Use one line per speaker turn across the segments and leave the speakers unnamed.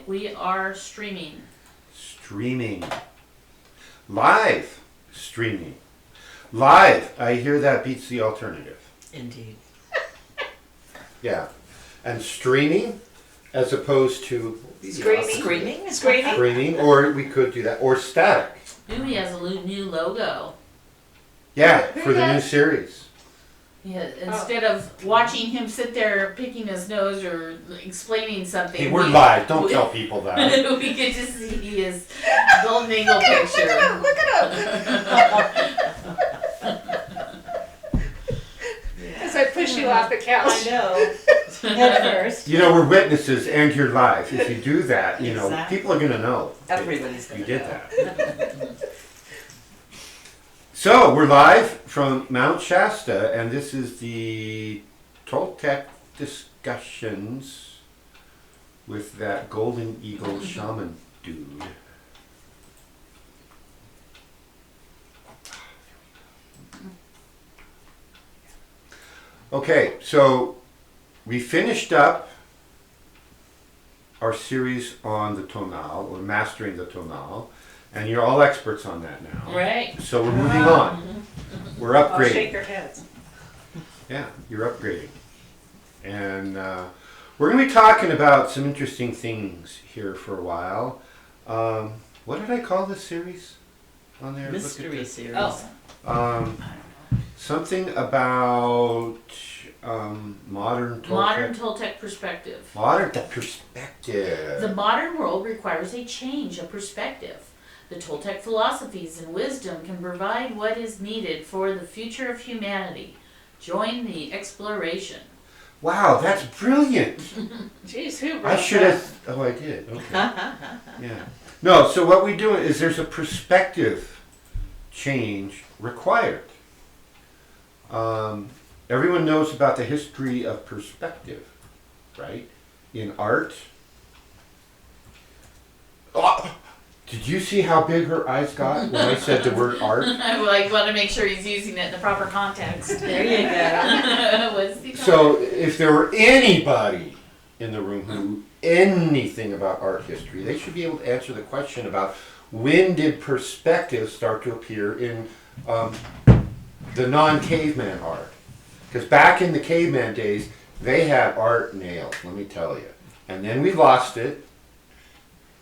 we are streaming.
Streaming. Live streaming. Live. I hear that beats the alternative.
Indeed.
Yeah. And streaming as opposed to
Screaming?
streaming, or we could do that. Or static.
Ooh, he has a new logo.
Yeah, for the new series.
Yeah, instead of watching him sit there picking his nose or explaining something.
Hey, we're live. Don't tell people that.
We get to see his golden eagle picture.
Look at him!
As I push you off the couch.
I know. Head first.
You know, we're witnesses and you're live. If you do that, you know,
Exactly.
people are going to know.
Everybody's
You
going to
did
know.
that. So, we're live from Mount Shasta, and this is the Toltec discussions with that golden eagle shaman dude. Okay, so we finished up our series on the tonal, or mastering the tonal, and you're all experts on that now.
Right.
So we're moving on. We're
I'll shake
upgrading.
your heads.
Yeah, you're upgrading. And we're going to be talking about some interesting things here for a while. What did I call this series on there? Look at
Mystery
this.
series.
Oh,
Something about modern Toltec.
modern Toltec perspective.
Modern perspective.
The modern world requires a change of perspective. The Toltec philosophies and wisdom can provide what is needed for the future of humanity. Join the exploration.
Wow, that's brilliant.
Jeez, who wrote
I should
that?
have. Oh, I did. Okay. Yeah. No, so what we do is there's a perspective change required. Everyone knows about the history of perspective, right? In art. Oh, did you see how big her eyes got when I said the word art?
I want to make sure he's using it in the proper context.
There you go.
What's he
So if there were anybody in the room who knew anything about art history, they should be able to answer the question about when did perspective start to appear in the non-caveman art. Because back in the caveman days, they had art nailed, let me tell you. And then we lost it,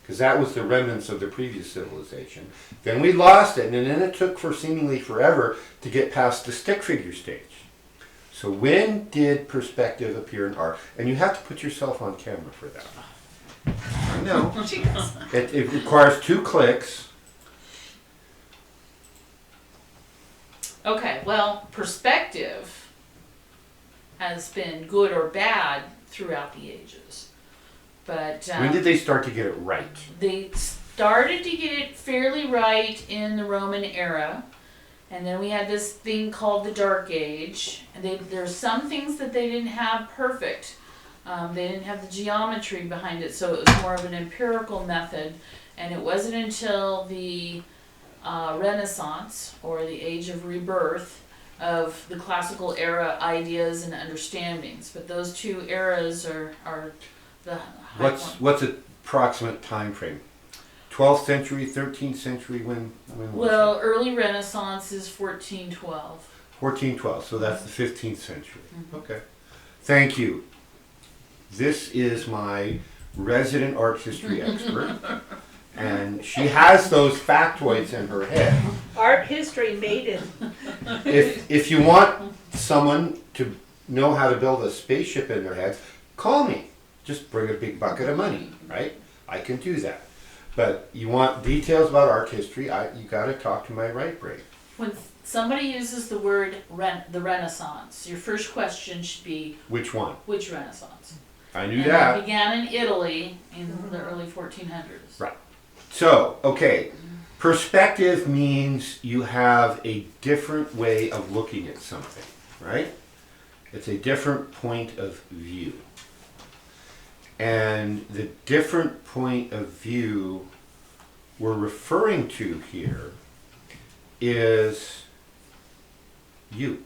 because that was the remnants of the previous civilization. Then we lost it, and then it took for seemingly forever to get past the stick figure stage. So when did perspective appear in art? And you have to put yourself on camera for that. I know. It requires 2 clicks.
Okay, well, perspective has been good or bad throughout the ages. But
When did they start to get it right?
they started to get it fairly right in the Roman era. And then we had this thing called the Dark Age. And there's some things that they didn't have perfect. They didn't have the geometry behind it, so it was more of an empirical method. And it wasn't until the Renaissance, or the Age of Rebirth, of the classical era ideas and understandings. But those 2 eras are the high one.
What's the approximate time frame? 12th century, 13th century, when was
Well,
it?
early Renaissance is 1412.
1412, so that's the 15th century. Okay. Thank you. This is my resident art history expert, and she has those factoids in her head.
Art history maiden.
If you want someone to know how to build a spaceship in their head, call me. Just bring a big bucket of money, right? I can do that. But you want details about art history, you got to talk to my right brain.
When somebody uses the word the Renaissance, your first question should be,
Which one?
which Renaissance?
I knew
And
that.
it began in Italy in the early 1400s.
Right. So, okay, perspective means you have a different way of looking at something, right? It's a different point of view. And the different point of view we're referring to here is you.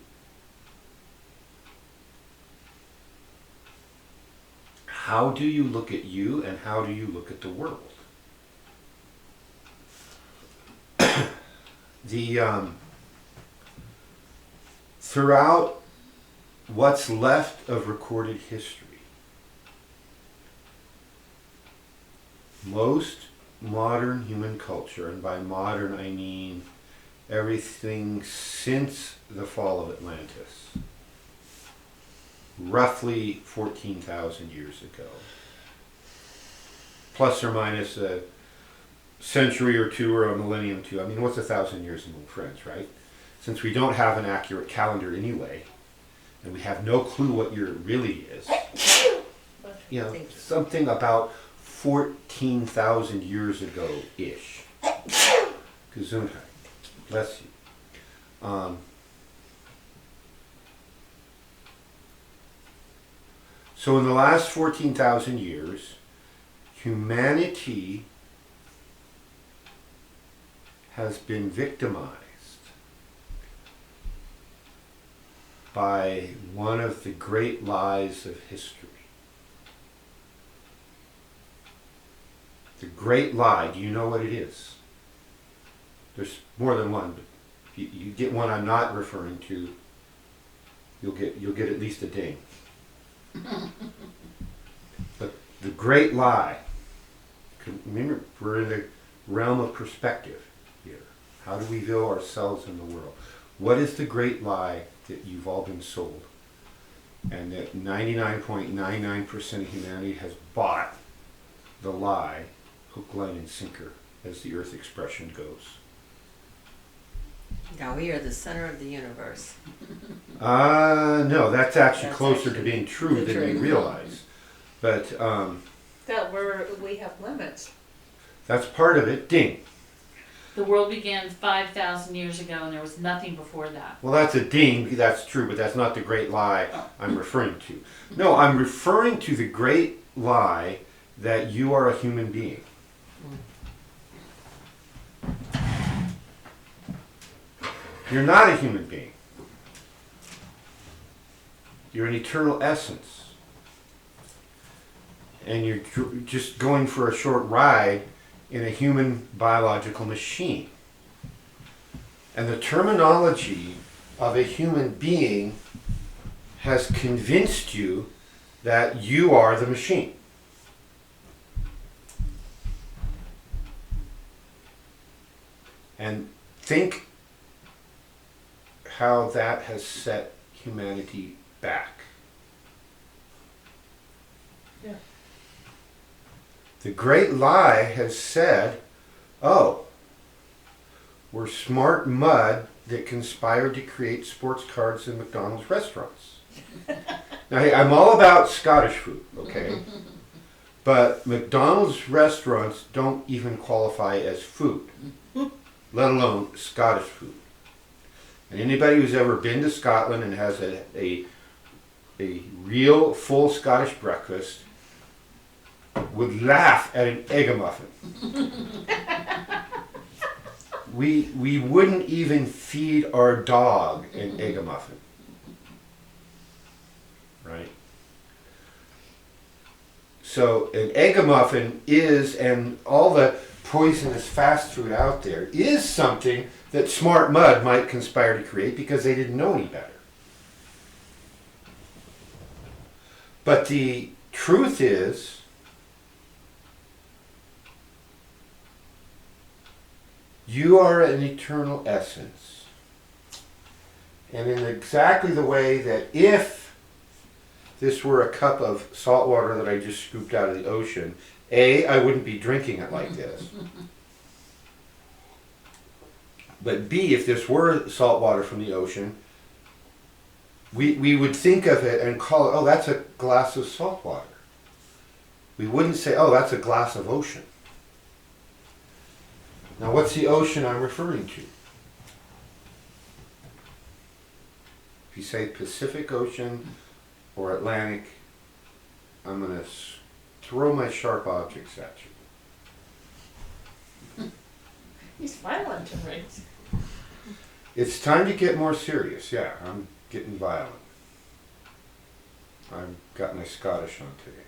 how do you look at you and how do you look at the world? Throughout what's left of recorded history, most modern human culture, and by modern I mean everything since the fall of Atlantis, roughly 14,000 years ago, plus or minus a century or two or a millennium too. I mean, what's 1,000 years among friends, right? Since we don't have an accurate calendar anyway, and we have no clue what year it really is, you know, something about 14,000 years ago-ish. Gesundheit. Bless you. So in the last 14,000 years, humanity has been victimized by one of the great lies of history. The great lie, do you know what it is? There's more than one, but if you get one I'm not referring to, you'll get at least a ding. But the great lie, remember, we're in the realm of perspective here. How do we view ourselves in the world? What is the great lie that you've all been sold? And that 99.99% of humanity has bought the lie, hook, line, and sinker, as the Earth expression goes.
Now we are the center of the universe.
No, that's actually
That's
closer
actually
to being true
the
than we
truth.
realize. But
That we have limits.
that's part of it. Ding.
The world began 5,000 years ago and there was nothing before that.
Well, that's a ding. That's true, but that's not the great lie I'm referring to. No, I'm referring to the great lie that you are a human being. You're not a human being. You're an eternal essence. And you're just going for a short ride in a human biological machine. And the terminology of a human being has convinced you that you are the machine. And think how that has set humanity back.
Yeah.
The great lie has said, oh, we're smart mud that conspired to create sports cards in McDonald's restaurants. Now, hey, I'm all about Scottish food, okay? But McDonald's restaurants don't even qualify as food, let alone Scottish food. And anybody who's ever been to Scotland and has a real full Scottish breakfast would laugh at an eggamuffin. We wouldn't even feed our dog an eggamuffin. Right? So an eggamuffin is, and all the poisonous fast food out there, is something that smart mud might conspire to create because they didn't know any better. But the truth is, you are an eternal essence. And in exactly the way that if this were a cup of salt water that I just scooped out of the ocean, I wouldn't be drinking it like this. But B, if this were salt water from the ocean, we would think of it and call it, oh, that's a glass of salt water. We wouldn't say, oh, that's a glass of ocean. Now, what's the ocean I'm referring to? If you say Pacific Ocean or Atlantic, I'm going to throw my sharp objects at you.
He's violent tonight.
It's time to get more serious. Yeah, I'm getting violent. I've got my Scottish on today.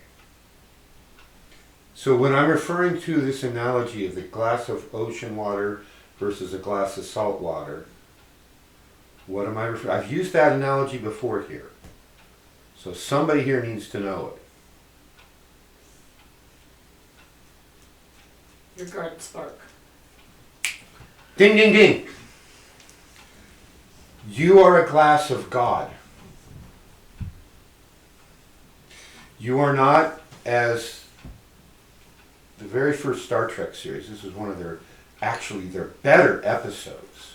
So when I'm referring to this analogy of the glass of ocean water versus a glass of salt water, what am I referring? I've used that analogy before here. So somebody here needs to know it.
Your garden spark.
Ding, ding, ding. You are a glass of God. You are not, as the very first Star Trek series, this is one of their better episodes.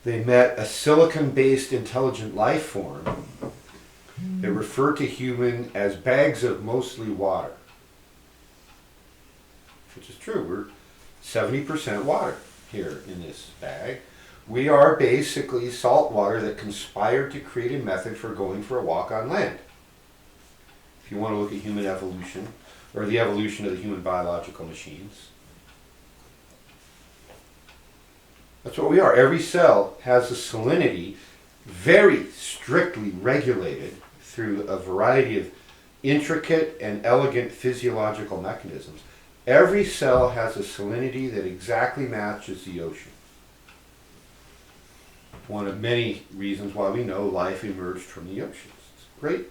They met a silicon-based intelligent life form that referred to human as bags of mostly water. Which is true. We're 70% water here in this bag. We are basically salt water that conspired to create a method for going for a walk on land. If you want to look at human evolution, or the evolution of the human biological machines. That's what we are. Every cell has a salinity very strictly regulated through a variety of intricate and elegant physiological mechanisms. Every cell has a salinity that exactly matches the ocean. One of many reasons why we know life emerged from the oceans. It's a great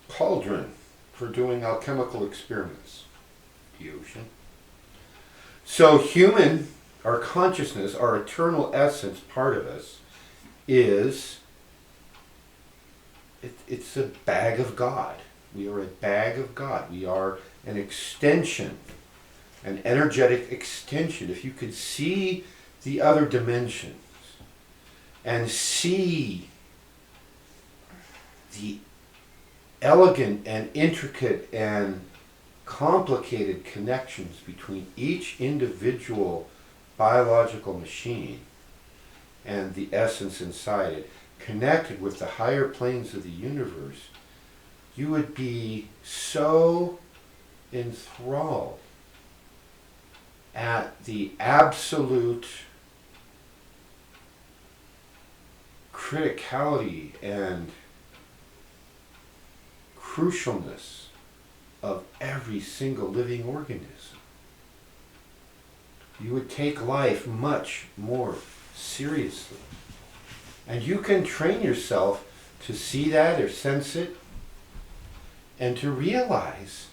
cauldron for doing alchemical experiments, the ocean. So human, our consciousness, our eternal essence, part of us, it's a bag of God. We are a bag of God. We are an extension, an energetic extension. If you could see the other dimensions and see the elegant and intricate and complicated connections between each individual biological machine and the essence inside it, connected with the higher planes of the universe, you would be so enthralled at the absolute criticality and crucialness of every single living organism. You would take life much more seriously. And you can train yourself to see that or sense it and to realize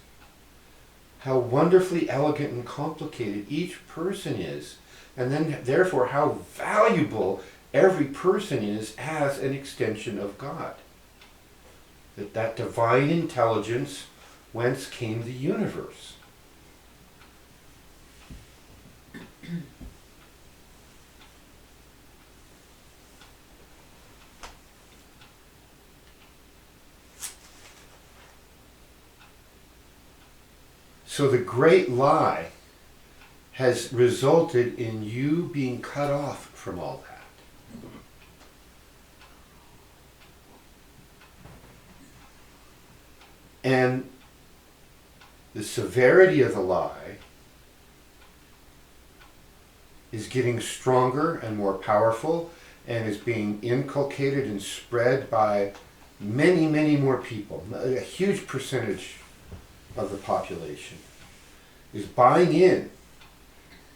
how wonderfully elegant and complicated each person is, and then therefore how valuable every person is as an extension of God. That divine intelligence whence came the universe. So the great lie has resulted in you being cut off from all that. And the severity of the lie is getting stronger and more powerful and is being inculcated and spread by many, many more people. A huge percentage of the population is buying in.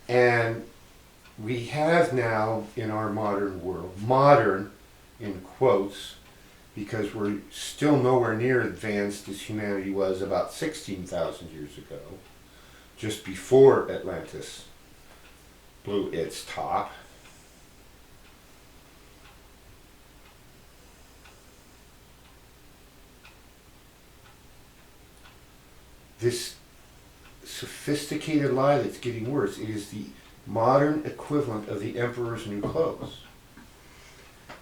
And we have now in our modern world, modern in quotes, because we're still nowhere near advanced as humanity was about 16,000 years ago, just before Atlantis blew its top. This sophisticated lie that's getting worse, it is the modern equivalent of the emperor's new clothes.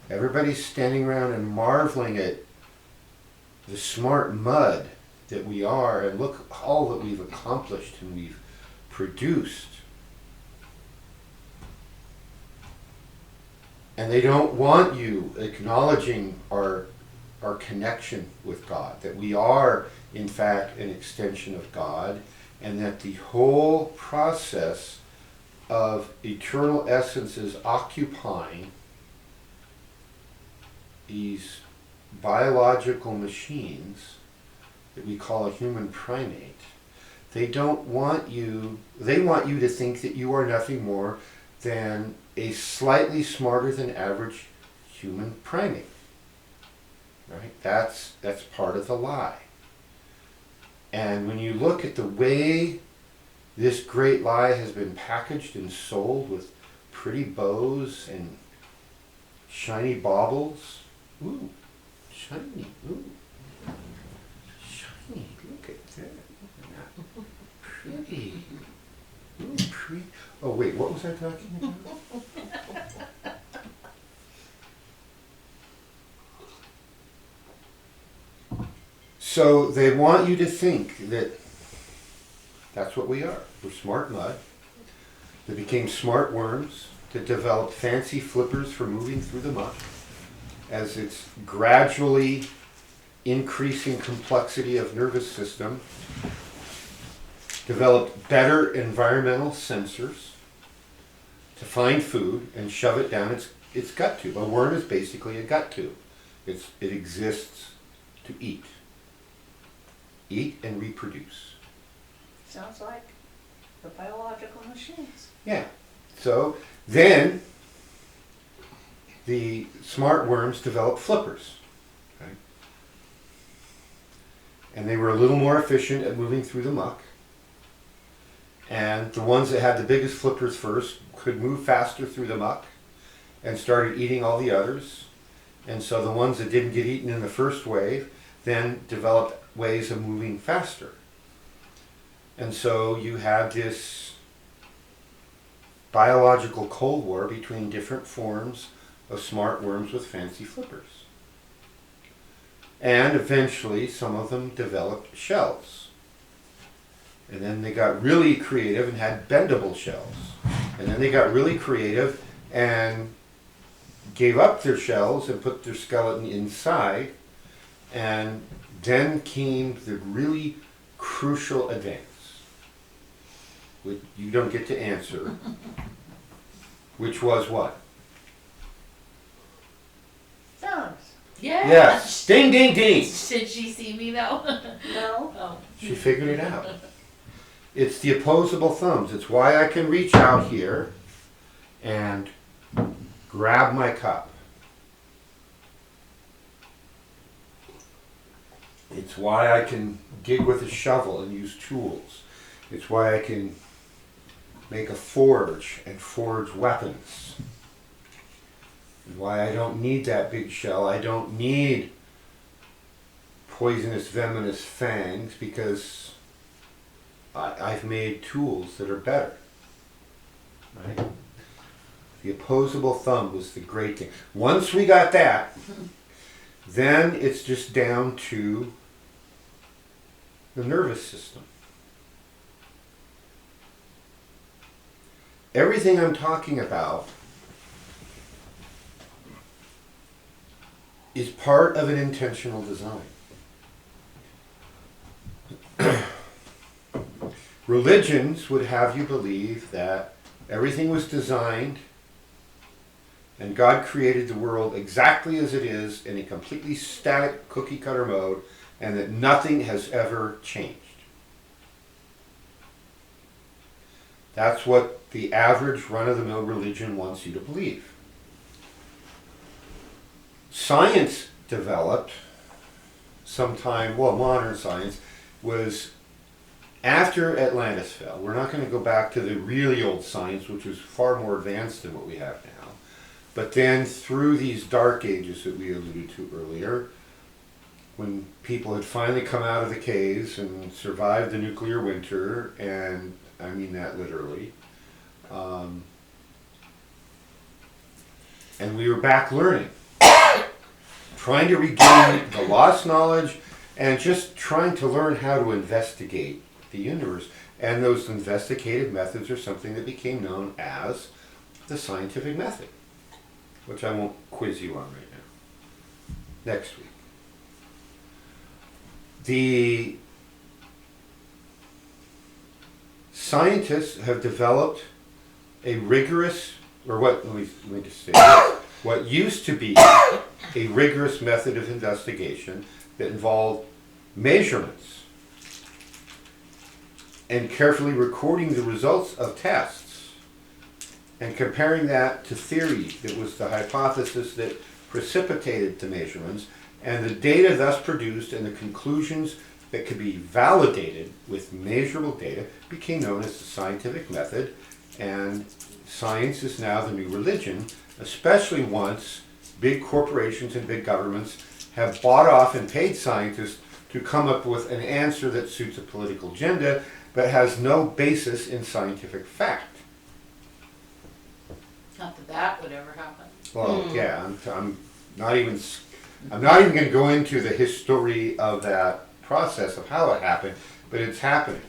Everybody's standing around and marveling at the smart mud that we are, and look all that we've accomplished and we've produced. And they don't want you acknowledging our connection with God, that we are in fact an extension of God, and that the whole process of eternal essences occupying these biological machines that we call a human primate, they want you to think that you are nothing more than a slightly smarter than average human primate. Right? That's part of the lie. And when you look at the way this great lie has been packaged and sold with pretty bows and shiny baubles, ooh, shiny, ooh, shiny, look at that, pretty, ooh, pretty. Oh wait, what was I talking about? So they want you to think that that's what we are. We're smart mud that became smart worms that developed fancy flippers for moving through the muck as its gradually increasing complexity of nervous system developed better environmental sensors to find food and shove it down its gut tube. A worm is basically a gut tube. It exists to eat. Eat and reproduce.
Sounds like the biological machines.
Yeah. So then the smart worms developed flippers. Okay? And they were a little more efficient at moving through the muck. And the ones that had the biggest flippers first could move faster through the muck and started eating all the others. And so the ones that didn't get eaten in the first wave then developed ways of moving faster. And so you had this biological Cold War between different forms of smart worms with fancy flippers. And eventually some of them developed shells. And then they got really creative and had bendable shells. And then they got really creative and gave up their shells and put their skeleton inside. And then came the really crucial advance, which you don't get to answer, which was what?
Thumbs.
Yeah.
Yes. Ding, ding, ding.
Did she see me though?
No.
Oh.
She figured it out. It's the opposable thumbs. It's why I can reach out here and grab my cup. It's why I can dig with a shovel and use tools. It's why I can make a forge and forge weapons. And why I don't need that big shell. I don't need poisonous, venomous fangs because I've made tools that are better. Right? The opposable thumb was the great thing. Once we got that, then it's just down to the nervous system. Everything I'm talking about is part of an intentional design. Religions would have you believe that everything was designed and God created the world exactly as it is in a completely static cookie cutter mode and that nothing has ever changed. That's what the average run-of-the-mill religion wants you to believe. Science developed sometime, well, modern science was after Atlantis fell. We're not going to go back to the really old science, which was far more advanced than what we have now. But then through these dark ages that we alluded to earlier, when people had finally come out of the caves and survived the nuclear winter, and I mean that literally, and we were back learning, trying to regain the lost knowledge and just trying to learn how to investigate the universe. And those investigative methods are something that became known as the scientific method, which I won't quiz you on right now. Next week. The scientists have developed a rigorous, or what, let me just say this, what used to be a rigorous method of investigation that involved measurements and carefully recording the results of tests and comparing that to theory that was the hypothesis that precipitated the measurements, and the data thus produced and the conclusions that could be validated with measurable data became known as the scientific method. And science is now the new religion, especially once big corporations and big governments have bought off and paid scientists to come up with an answer that suits a political agenda but has no basis in scientific fact.
Not that that would ever happen.
Well, yeah, I'm not even going to go into the history of that process of how it happened, but it's happening.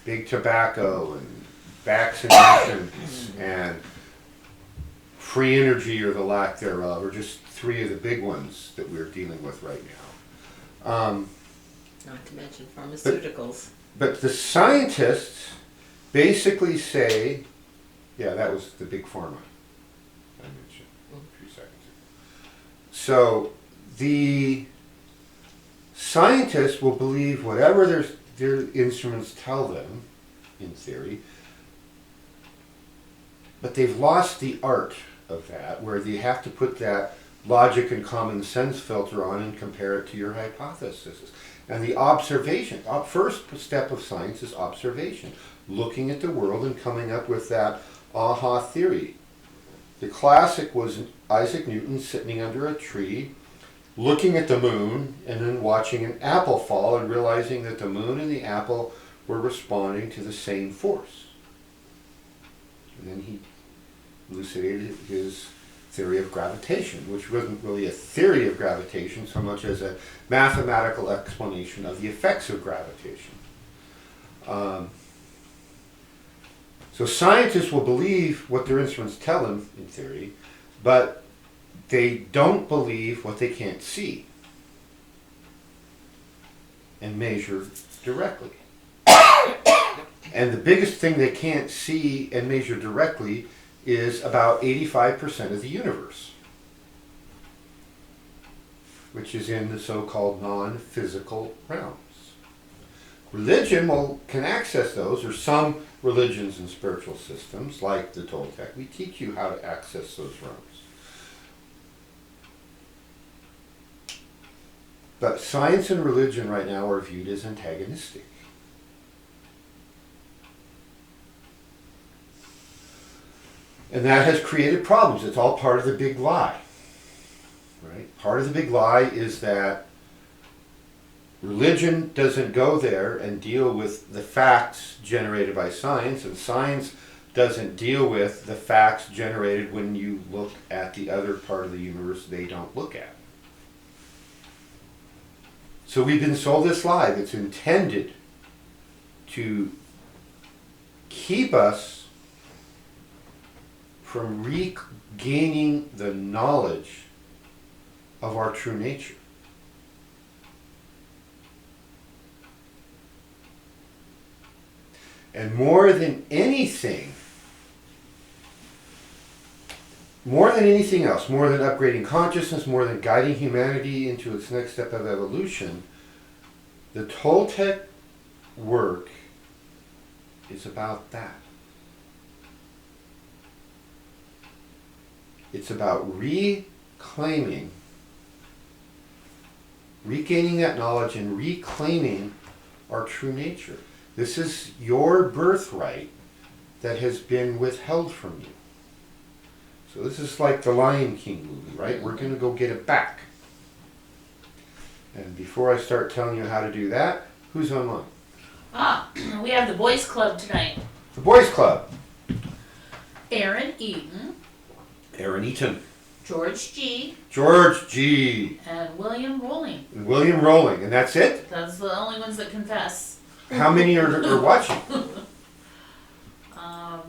Big tobacco and vaccinations and free energy or the lack thereof are just three of the big ones that we're dealing with right now.
Not to mention pharmaceuticals.
But the scientists basically say, yeah, that was the big pharma I mentioned a few seconds ago. So the scientists will believe whatever their instruments tell them, in theory, but they've lost the art of that, where they have to put that logic and common sense filter on and compare it to your hypothesis. And the observation, first step of science is observation, looking at the world and coming up with that aha theory. The classic was Isaac Newton sitting under a tree, looking at the moon, and then watching an apple fall and realizing that the moon and the apple were responding to the same force. And then he elucidated his theory of gravitation, which wasn't really a theory of gravitation so much as a mathematical explanation of the effects of gravitation. So scientists will believe what their instruments tell them, in theory, but they don't believe what they can't see and measure directly. And the biggest thing they can't see and measure directly is about 85% of the universe, which is in the so-called non-physical realms. Religion can access those, or some religions and spiritual systems, like the Toltec. We teach you how to access those realms. But science and religion right now are viewed as antagonistic. And that has created problems. It's all part of the big lie. Right? Part of the big lie is that religion doesn't go there and deal with the facts generated by science, and science doesn't deal with the facts generated when you look at the other part of the universe they don't look at. So we've been sold this lie that's intended to keep us from regaining the knowledge of our true nature. And more than anything else, more than upgrading consciousness, more than guiding humanity into its next step of evolution, the Toltec work is about that. It's about regaining that knowledge and reclaiming our true nature. This is your birthright that has been withheld from you. So this is like the Lion King movie, right? We're going to go get it back. And before I start telling you how to do that, who's online?
We have the Boys Club tonight.
The Boys Club.
Aaron Eaton,
Aaron Eaton.
George G,
George G.
and William Rolling.
And William Rolling. And that's it?
That's the only ones that confess.
How many are watching?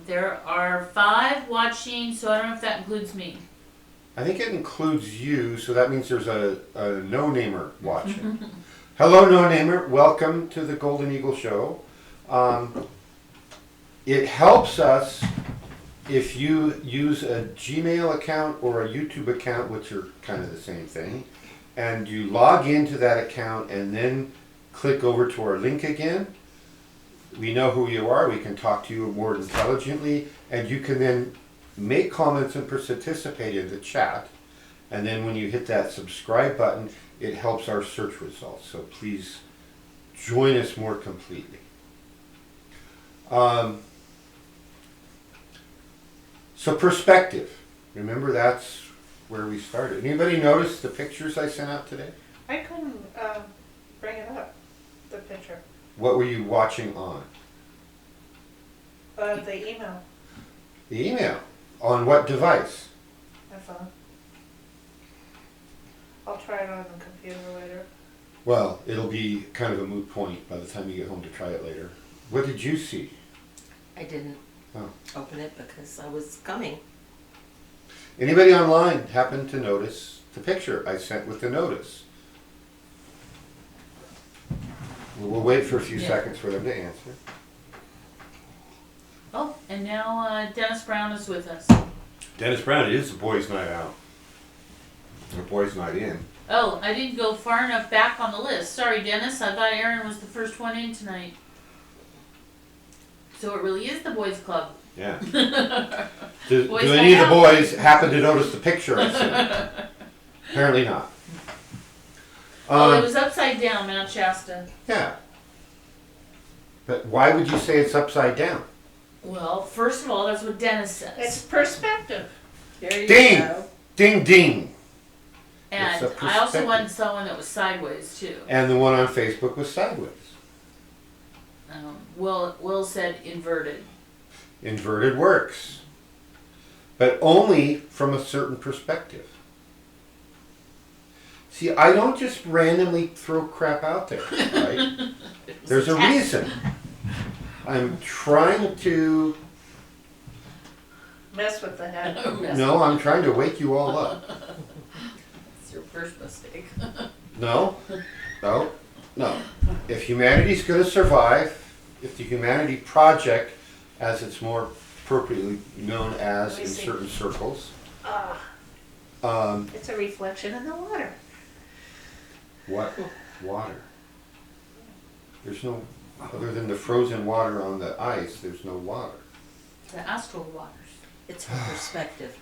There are 5 watching, so I don't know if that includes me.
I think it includes you, so that means there's a no-namer watching. Hello, no-namer. Welcome to the Golden Eagle Show. It helps us if you use a Gmail account or a YouTube account, which are kind of the same thing, and you log into that account and then click over to our link again. We know who you are, we can talk to you more intelligently, and you can then make comments and participate in the chat. And then when you hit that subscribe button, it helps our search results. So please join us more completely. So perspective. Remember, that's where we started. Anybody notice the pictures I sent out today?
I couldn't bring it up, the picture,
What were you watching on?
the email,
The email. On what device?
my phone. I'll try it on the computer later.
Well, it'll be kind of a moot point by the time you get home to try it later. What did you see?
I didn't
Oh.
open it because I was coming.
Anybody online happen to notice the picture I sent with the notice? We'll wait for a few
Yeah.
seconds for them to answer.
Oh, and now Dennis Brown is with us.
Dennis Brown, it is the boys' night out. Or boys' night in.
Oh, I didn't go far enough back on the list. Sorry, Dennis. I thought Aaron was the first one in tonight. So it really is the boys' club.
Yeah. Do
Boys'
any of
night
the
out.
boys happen to notice the picture I sent? Apparently not.
Oh, it was upside down, Mount Shasta.
Yeah. But why would you say it's upside down?
Well, first of all, that's what Dennis says.
It's perspective.
There you
Ding!
go.
Ding ding!
And
it's a
I also
perspective.
went and saw one that was sideways too.
And the one on Facebook was sideways.
Will said inverted.
Inverted works. But only from a certain perspective. See, I don't just randomly throw crap out there, right? There's a reason. I'm trying to...
Mess with the head.
No, I'm trying to wake you all up.
It's your first mistake.
No, no, no. If humanity's going to survive, if the Humanity Project, as it's more appropriately known as
Let me
in
see.
certain circles,
It's a reflection in the water.
what water? There's no, other than the frozen water on the ice, there's no water.
The astral waters.
It's her perspective.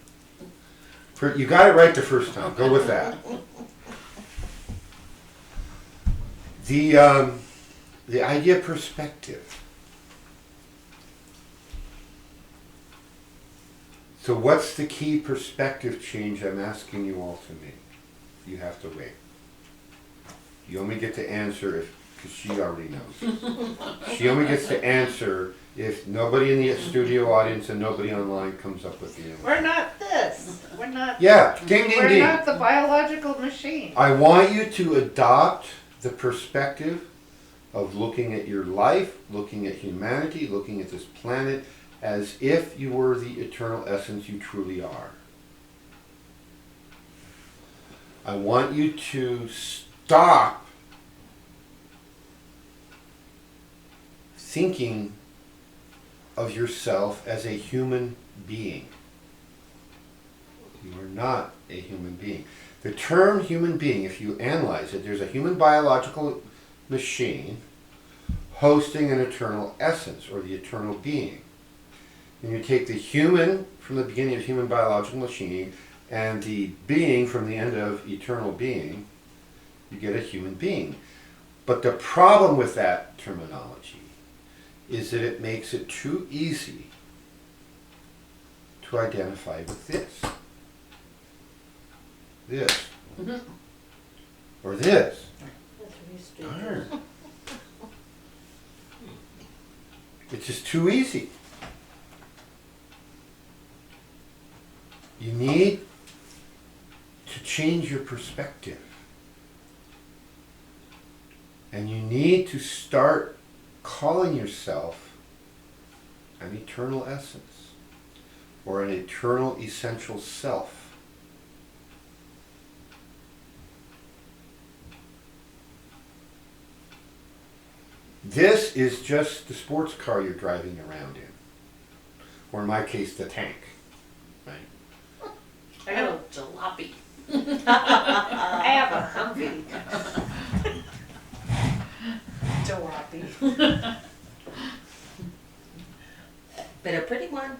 You got it right the first time. Go with that. The idea of perspective. So what's the key perspective change I'm asking you all to make? You have to wait. You only get to answer if, because she already knows. She only gets to answer if nobody in the studio audience and nobody online comes up with the answer.
We're not this. We're not.
Yeah, ding ding
We're
ding.
not the biological machine.
I want you to adopt the perspective of looking at your life, looking at humanity, looking at this planet as if you were the eternal essence you truly are. I want you to stop thinking of yourself as a human being. You are not a human being. The term human being, if you analyze it, there's a human biological machine hosting an eternal essence, or the eternal being. And you take the human from the beginning of human biological machine and the being from the end of eternal being, you get a human being. But the problem with that terminology is that it makes it too easy to identify with this. This. Or this. Darn. It's just too easy. You need to change your perspective. And you need to start calling yourself an eternal essence or an eternal essential self. This is just the sports car you're driving around in. Or in my case, the tank. Right?
I got a jalopy.
I have a Humvee. Jalopy.
But a pretty one.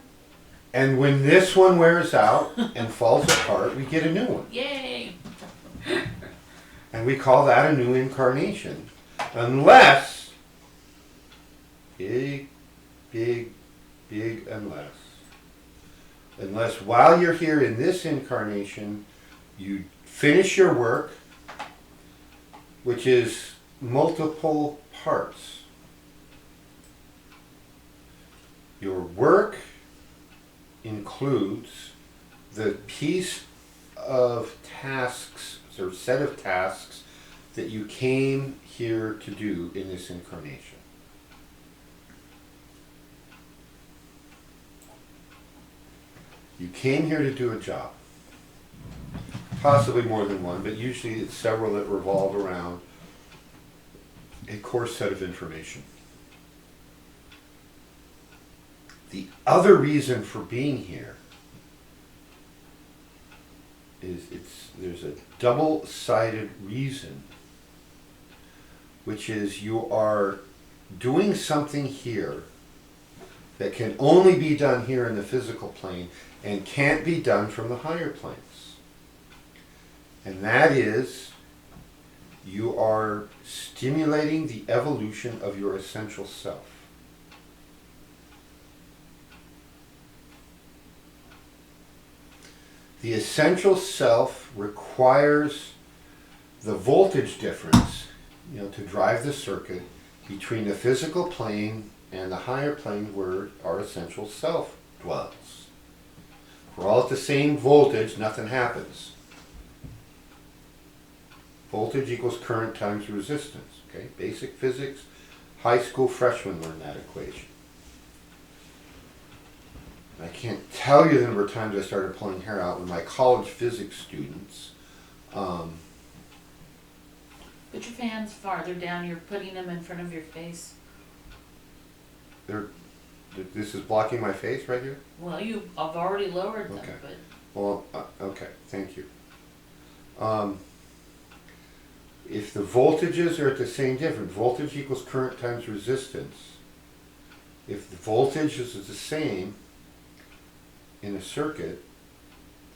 And when this one wears out and falls apart, we get a new one.
Yay!
And we call that a new incarnation. Unless, big, big, big unless. Unless while you're here in this incarnation, you finish your work, which is multiple parts. Your work includes the piece of tasks or set of tasks that you came here to do in this incarnation. You came here to do a job. Possibly more than one, but usually it's several that revolve around a core set of information. The other reason for being here is there's a double-sided reason, which is you are doing something here that can only be done here in the physical plane and can't be done from the higher planes. And that is, you are stimulating the evolution of your essential self. The essential self requires the voltage difference, to drive the circuit between the physical plane and the higher plane where our essential self dwells. If we're all at the same voltage, nothing happens. Voltage equals current times resistance. Okay, basic physics. High school freshmen learn that equation. I can't tell you the number of times I started pulling hair out when my college physics students.
Put your fans farther down. You're putting them in front of your face.
This is blocking my face right here?
Well, I've already lowered them,
Okay.
but
Well, okay, thank you. If the voltages are at the same difference, voltage equals current times resistance. If the voltage is the same in a circuit,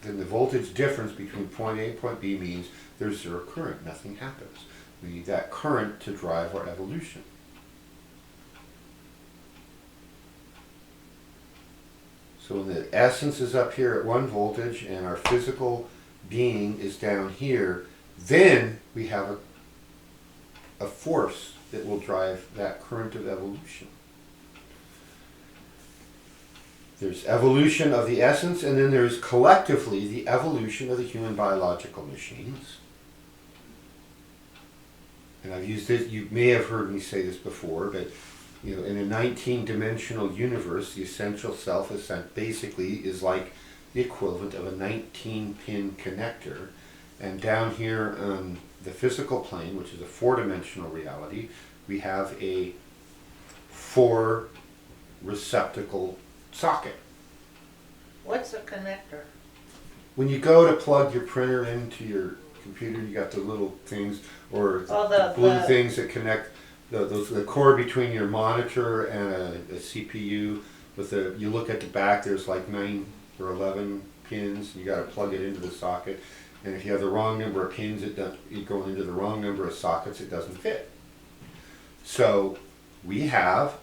then the voltage difference between point A and point B means there's zero current, nothing happens. We need that current to drive our evolution. So when the essence is up here at one voltage and our physical being is down here, then we have a force that will drive that current of evolution. There's evolution of the essence, and then there's collectively the evolution of the human biological machines. And I've used this, you may have heard me say this before, but in a 19-dimensional universe, the essential self basically is like the equivalent of a 19-pin connector. And down here on the physical plane, which is a 4-dimensional reality, we have a 4-receptacle socket.
What's a connector?
When you go to plug your printer into your computer, you got the little things, or the blue things that connect the cord between your monitor and a CPU. You look at the back, there's like 9 or 11 pins. You got to plug it into the socket, and if you have the wrong number of pins, you go into the wrong number of sockets. It doesn't fit. So we have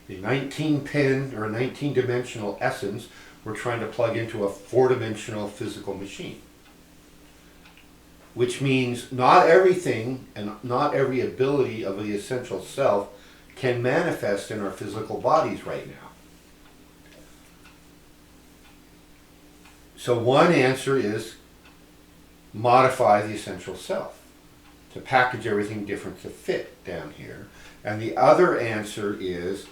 a 19-pin or a 19-dimensional essence we're trying to plug into a 4-dimensional physical machine. Which means not everything and not every ability of the essential self can manifest in our physical bodies right now. So one answer is modify the essential self to package everything different to fit down here. And the other answer is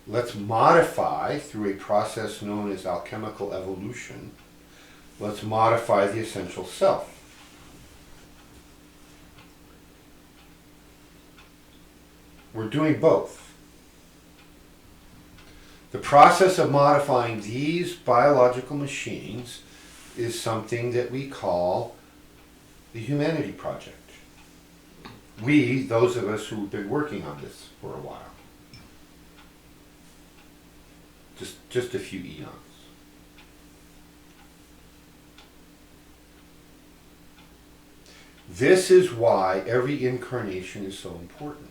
let's modify through a process known as alchemical evolution. Let's modify the essential self. We're doing both. The process of modifying these biological machines is something that we call the Humanity Project. We, those of us who've been working on this for a while. Just a few eons. This is why every incarnation is so important.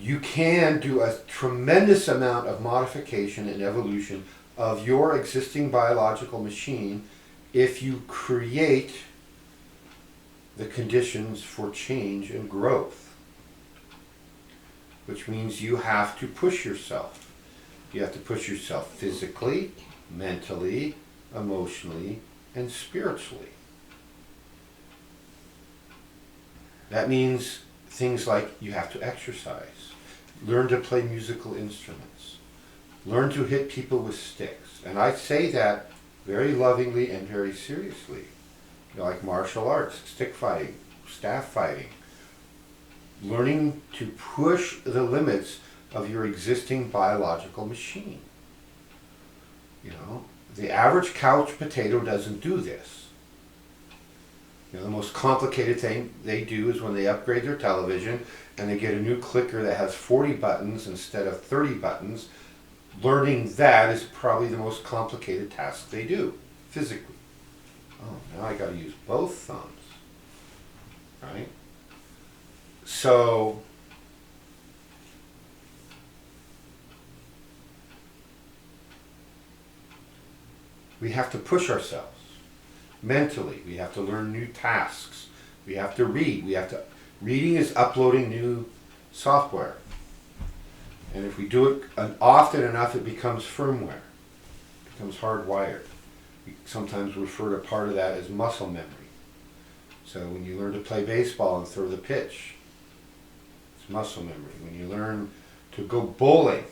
You can do a tremendous amount of modification and evolution of your existing biological machine if you create the conditions for change and growth. Which means you have to push yourself. You have to push yourself physically, mentally, emotionally, and spiritually. That means things like you have to exercise, learn to play musical instruments, learn to hit people with sticks. And I say that very lovingly and very seriously. You know, like martial arts, stick fighting, staff fighting. Learning to push the limits of your existing biological machine. You know, the average couch potato doesn't do this. You know, the most complicated thing they do is when they upgrade their television and they get a new clicker that has 40 buttons instead of 30 buttons. Learning that is probably the most complicated task they do, physically. Oh, now I got to use both thumbs, right? So, we have to push ourselves mentally. We have to learn new tasks. We have to read. Reading is uploading new software. And if we do it often enough, it becomes firmware. It becomes hardwired. We sometimes refer to part of that as muscle memory. So when you learn to play baseball and throw the pitch, it's muscle memory. When you learn to go bowling,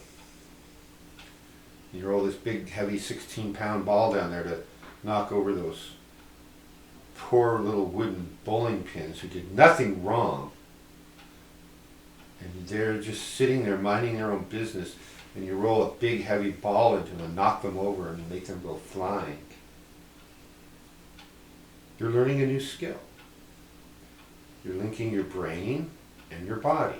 you roll this big, heavy 16-pound ball down there to knock over those poor little wooden bowling pins who did nothing wrong. And they're just sitting there minding their own business, and you roll a big, heavy ball into them and knock them over and make them go flying. You're learning a new skill. You're linking your brain and your body.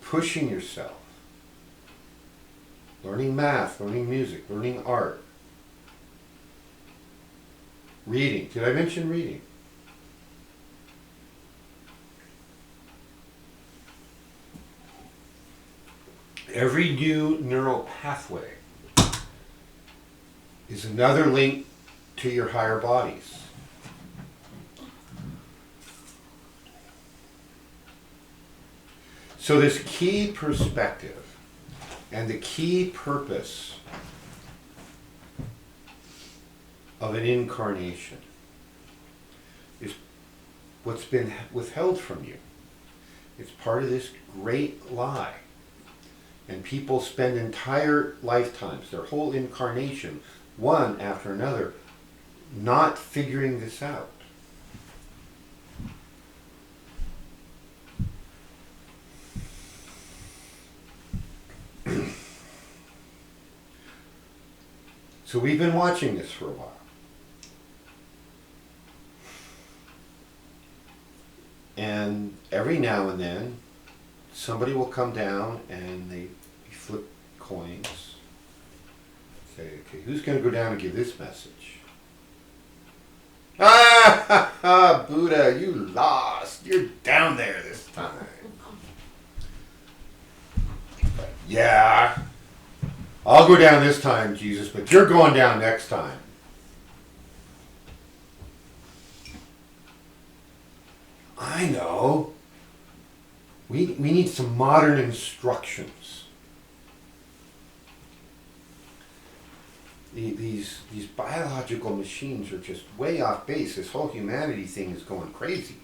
Pushing yourself. Learning math, learning music, learning art. Reading. Did I mention reading? Every new neural pathway is another link to your higher bodies. So this key perspective and the key purpose of an incarnation is what's been withheld from you. It's part of this great lie. And people spend entire lifetimes, their whole incarnation, one after another, not figuring this out. So we've been watching this for a while. And every now and then, somebody will come down and they flip coins. Say, okay, who's going to go down and give this message? Ah, ha, ha, Buddha, you lost. You're down there this time. Yeah, I'll go down this time, Jesus, but you're going down next time. I know. We need some modern instructions. These biological machines are just way off base. This whole humanity thing is going crazy.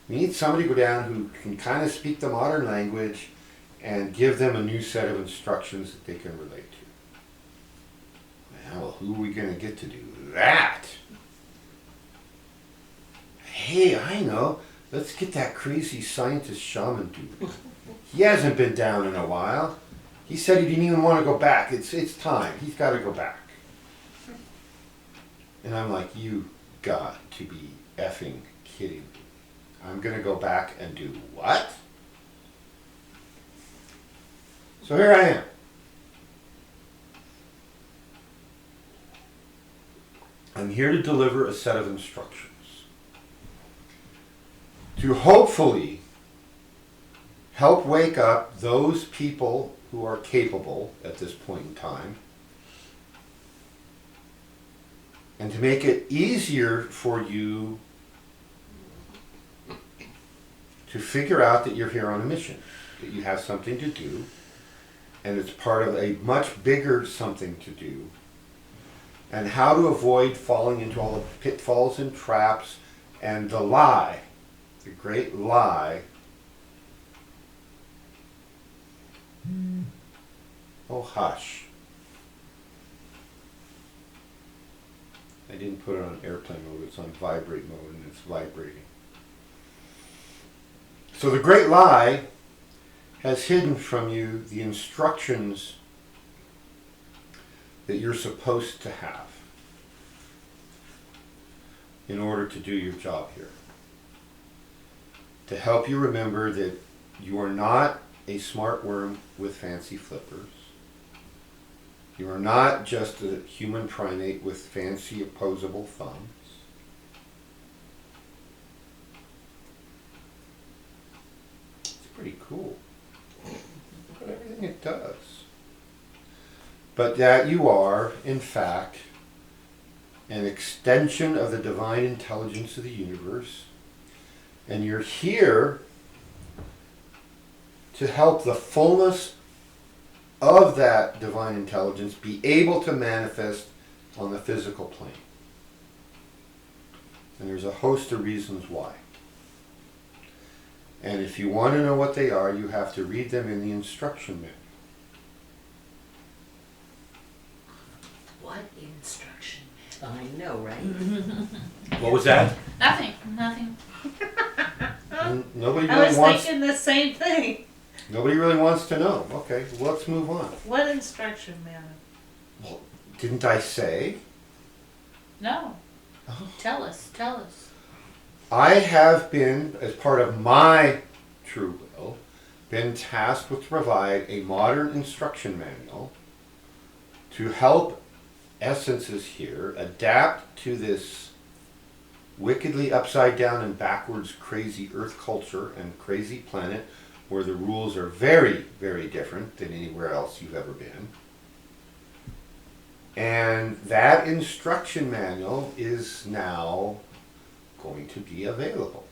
We need somebody to go down who can kind of speak the modern language and give them a new set of instructions that they can relate to. Well, who are we going to get to do that? Hey, I know. Let's get that crazy scientist shaman dude. He hasn't been down in a while. He said he didn't even want to go back. It's time. He's got to go back. And I'm like, you got to be effing kidding me. I'm going to go back and do what? So here I am. I'm here to deliver a set of instructions to hopefully help wake up those people who are capable at this point in time, and to make it easier for you to figure out that you're here on a mission, that you have something to do, and it's part of a much bigger something to do, and how to avoid falling into all the pitfalls and traps and the lie, the great lie. Oh, hush. I didn't put it on airplane mode, it's on vibrate mode, and it's vibrating. So the great lie has hidden from you the instructions that you're supposed to have in order to do your job here. To help you remember that you are not a smart worm with fancy flippers. You are not just a human primate with fancy opposable thumbs. It's pretty cool. Look at everything it does. But that you are, in fact, an extension of the divine intelligence of the universe, and you're here to help the fullness of that divine intelligence be able to manifest on the physical plane. And there's a host of reasons why. And if you want to know what they are, you have to read them in the instruction manual.
What instruction? I know, right?
What was that?
Nothing.
Nobody
I
really
was
wants.
thinking the same thing.
Nobody really wants to know. Okay, well, let's move on.
What instruction manual?
Well, didn't I say?
No.
Oh.
Tell us.
I have been, as part of my true will, been tasked with to provide a modern instruction manual to help essences here adapt to this wickedly upside down and backwards crazy earth culture and crazy planet where the rules are very, very different than anywhere else you've ever been. And that instruction manual is now going to be available.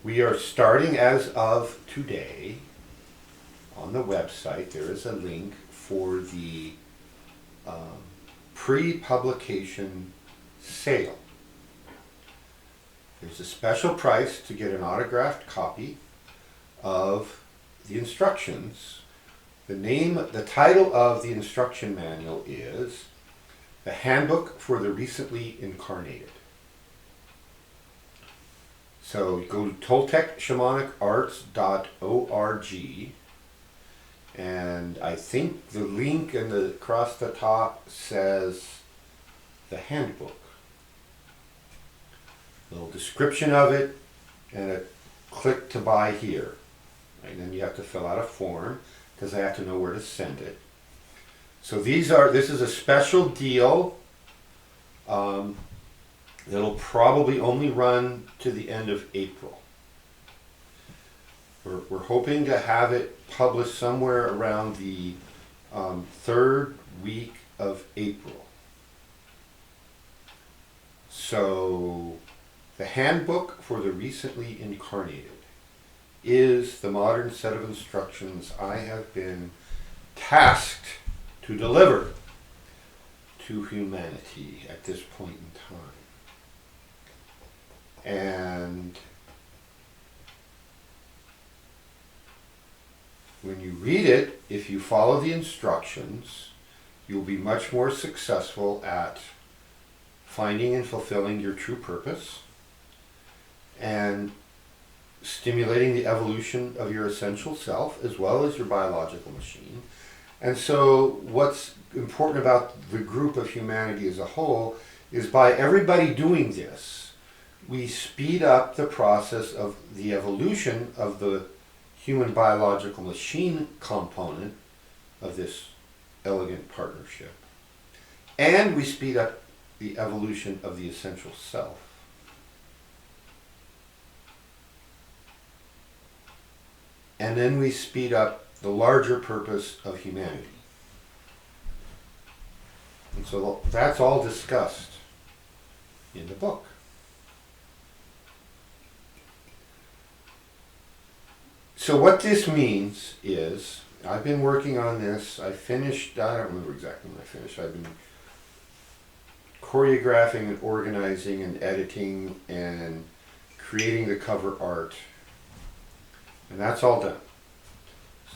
We are starting as of today on the website. There is a link for the pre-publication sale. There's a special price to get an autographed copy of the instructions. The title of the instruction manual is The Handbook for the Recently Incarnated. So you go to ToltecShamanicarts.org, and I think the link across the top says the handbook. A little description of it, and a click to buy here. Right? And then you have to fill out a form, because I have to know where to send it. So this is a special deal that'll probably only run to the end of April. We're hoping to have it published somewhere around the third week of April. So the handbook for the recently incarnated is the modern set of instructions I have been tasked to deliver to humanity at this point in time. And when you read it, if you follow the instructions, you'll be much more successful at finding and fulfilling your true purpose and stimulating the evolution of your essential self as well as your biological machine, And so what's important about the group of humanity as a whole is by everybody doing this, we speed up the process of the evolution of the human biological machine component of this elegant partnership. And we speed up the evolution of the essential self. And then we speed up the larger purpose of humanity. And so that's all discussed in the book. So what this means is, I've been working on this, I finished, I don't remember exactly when I finished, I've been choreographing and organizing and editing and creating the cover art. And that's all done.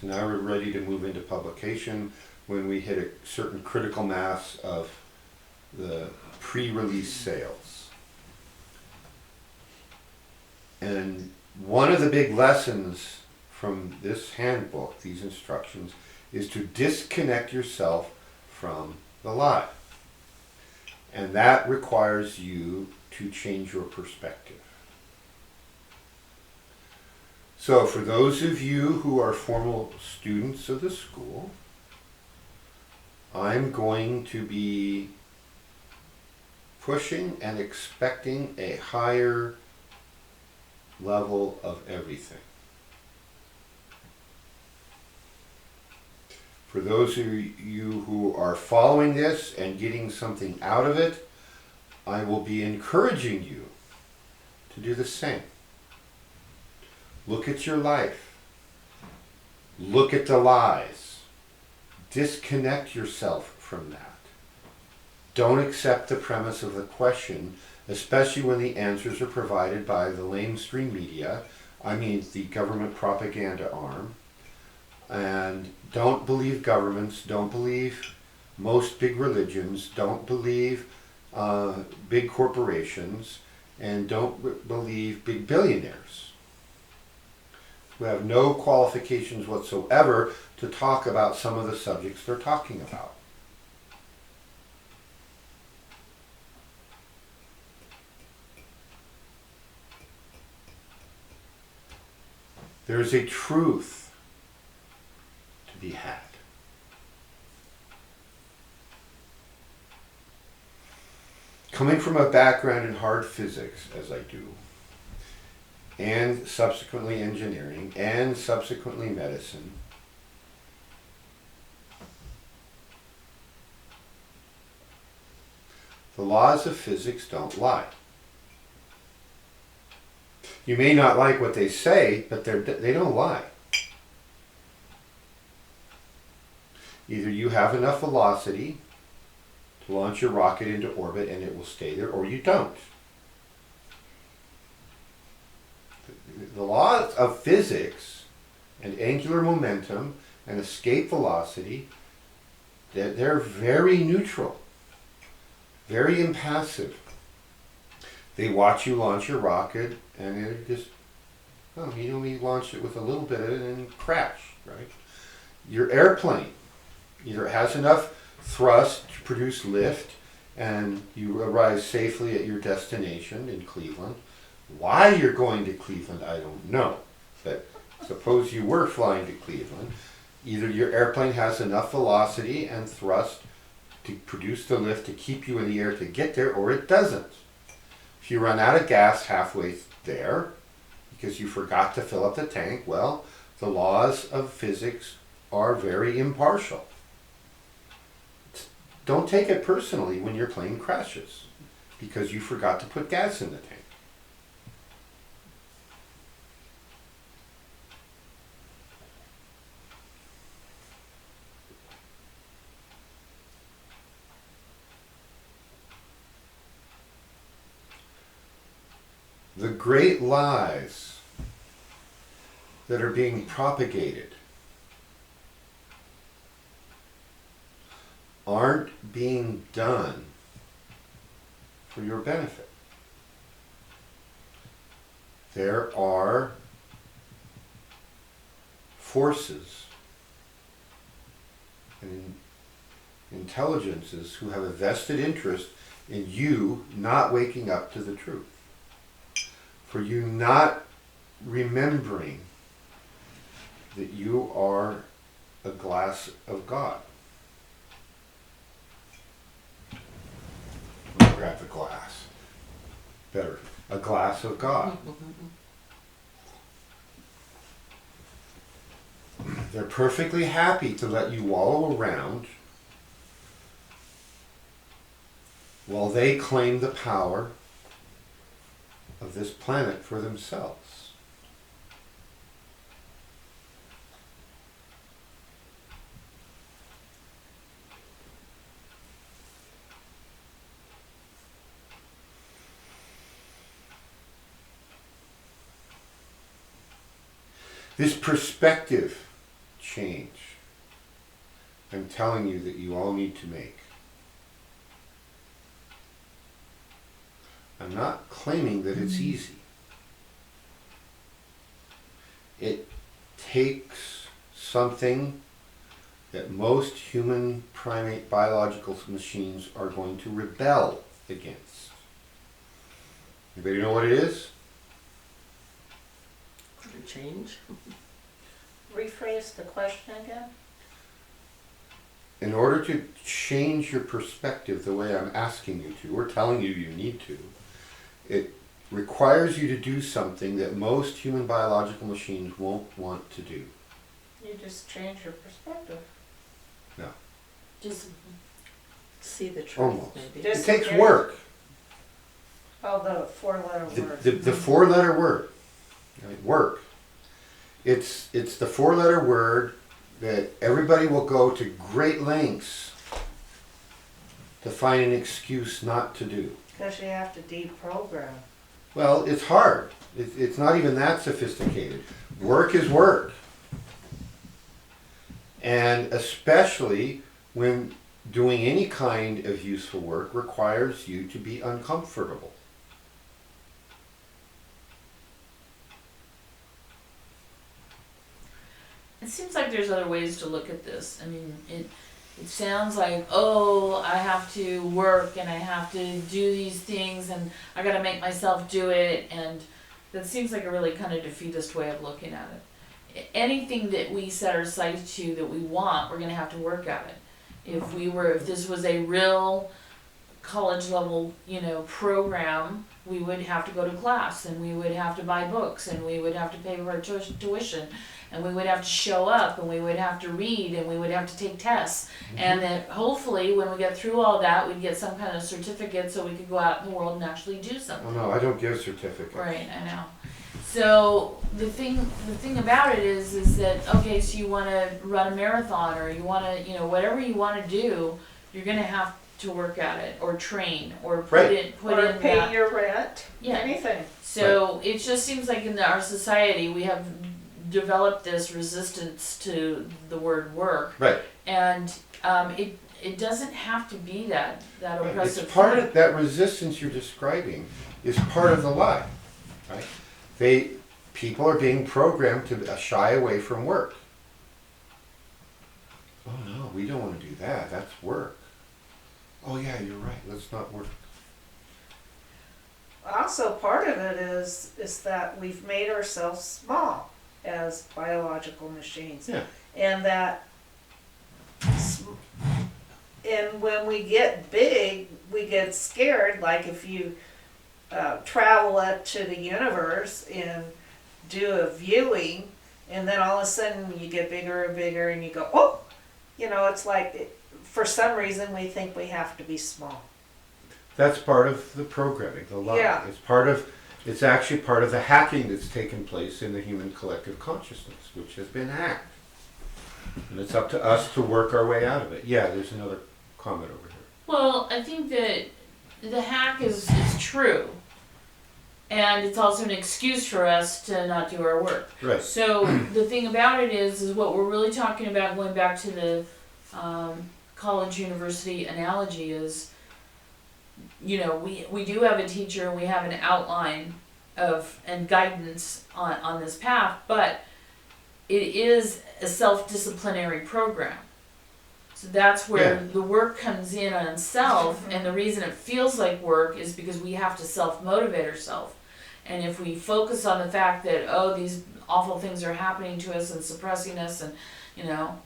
So now we're ready to move into publication when we hit a certain critical mass of the pre-release sales. And one of the big lessons from this handbook, these instructions, is to disconnect yourself from the lie. And that requires you to change your perspective. So for those of you who are formal students of the school, I'm going to be pushing and expecting a higher level of everything. For those of you who are following this and getting something out of it, I will be encouraging you to do the same. Look at your life. Look at the lies. Disconnect yourself from that. Don't accept the premise of the question, especially when the answers are provided by the mainstream media, I mean the government propaganda arm. And don't believe governments, don't believe most big religions, don't believe big corporations, and don't believe big billionaires who have no qualifications whatsoever to talk about some of the subjects they're talking about. There's a truth to be had. Coming from a background in hard physics, as I do, and subsequently engineering, and subsequently medicine, the laws of physics don't lie. You may not like what they say, but they don't lie. Either you have enough velocity to launch your rocket into orbit and it will stay there, or you don't. The laws of physics and angular momentum and escape velocity, they're very neutral, very impassive. They watch you launch your rocket and it just, oh, you know, we launched it with a little bit of it and crash, right? Your airplane either has enough thrust to produce lift and you arrive safely at your destination in Cleveland. Why you're going to Cleveland, I don't know. But suppose you were flying to Cleveland, either your airplane has enough velocity and thrust to produce the lift to keep you in the air to get there, or it doesn't. If you run out of gas halfway there because you forgot to fill up the tank, well, the laws of physics are very impartial. Don't take it personally when your plane crashes because you forgot to put gas in the tank. The great lies that are being propagated aren't being done for your benefit. There are forces and intelligences who have a vested interest in you not waking up to the truth, for you not remembering that you are a glass of God. Let me grab the glass. Better, a glass of God. They're perfectly happy to let you wallow around while they claim the power of this planet for themselves. This perspective change, I'm telling you that you all need to make. I'm not claiming that it's easy. It takes something that most human primate biological machines are going to rebel against. Anybody know what it is?
Could it change?
Rephrase the question again?
In order to change your perspective the way I'm asking you to, or telling you you need to, it requires you to do something that most human biological machines won't want to do.
You just change your perspective.
No.
Just
See the truth,
Almost.
maybe.
Just-
It takes work.
Oh, the four-letter word.
The four-letter word. Right? Work. It's the four-letter word that everybody will go to great lengths to find an excuse not to do.
Because you have to deprogram.
Well, it's hard. It's not even that sophisticated. Work is work. And especially when doing any kind of useful work requires you to be uncomfortable.
It seems like there's other ways to look at this. I mean, it sounds like, oh, I have to work and I have to do these things and I gotta make myself do it, and that seems like a really kind of defeatist way of looking at it. Anything that we set our sights to that we want, we're gonna have to work at it. If this was a real college level, program, we would have to go to class and we would have to buy books and we would have to pay for our tuition and we would have to show up and we would have to read and we would have to take tests. And that hopefully when we get through all that, we'd get some kind of certificate so we could go out in the world and actually do something.
Oh no, I don't give certificates.
Right, I know. So the thing about it is that, okay, so you want to run a marathon or you want to, whatever you want to do, you're going to have to work at it or train or put
Right.
in
Or pay
that.
your rent.
Yeah.
Anything.
So it just seems like in our society we have developed this resistance to the word work,
Right.
and it doesn't have to be that
Right.
oppressive
It's part
thing.
of that resistance you're describing is part of the lie, right? People are being programmed to shy away from work. Oh no, we don't want to do that. That's work. Oh yeah, you're right. Let's not work.
Also, part of it is that we've made ourselves small as biological machines.
Yeah.
And that, and when we get big, we get scared, like if you travel up to the universe and do a viewing, and then all of a sudden you get bigger and bigger and you go, oh, it's like, for some reason we think we have to be small.
That's part of the programming, the lie.
Yeah.
It's actually part of the hacking that's taken place in the human collective consciousness, which has been hacked. And it's up to us to work our way out of it. Yeah, there's another comment over here.
Well, I think that the hack is true, and it's also an excuse for us to not do our work.
Right.
So the thing about it is what we're really talking about, going back to the college university analogy, is, we do have a teacher, we have an outline of and guidance on this path, but it is a self-disciplinary program. So that's where
Yeah.
the work comes in on self, and the reason it feels like work is because we have to self-motivate ourselves. And if we focus on the fact that, oh, these awful things are happening to us and suppressing us, and, you know,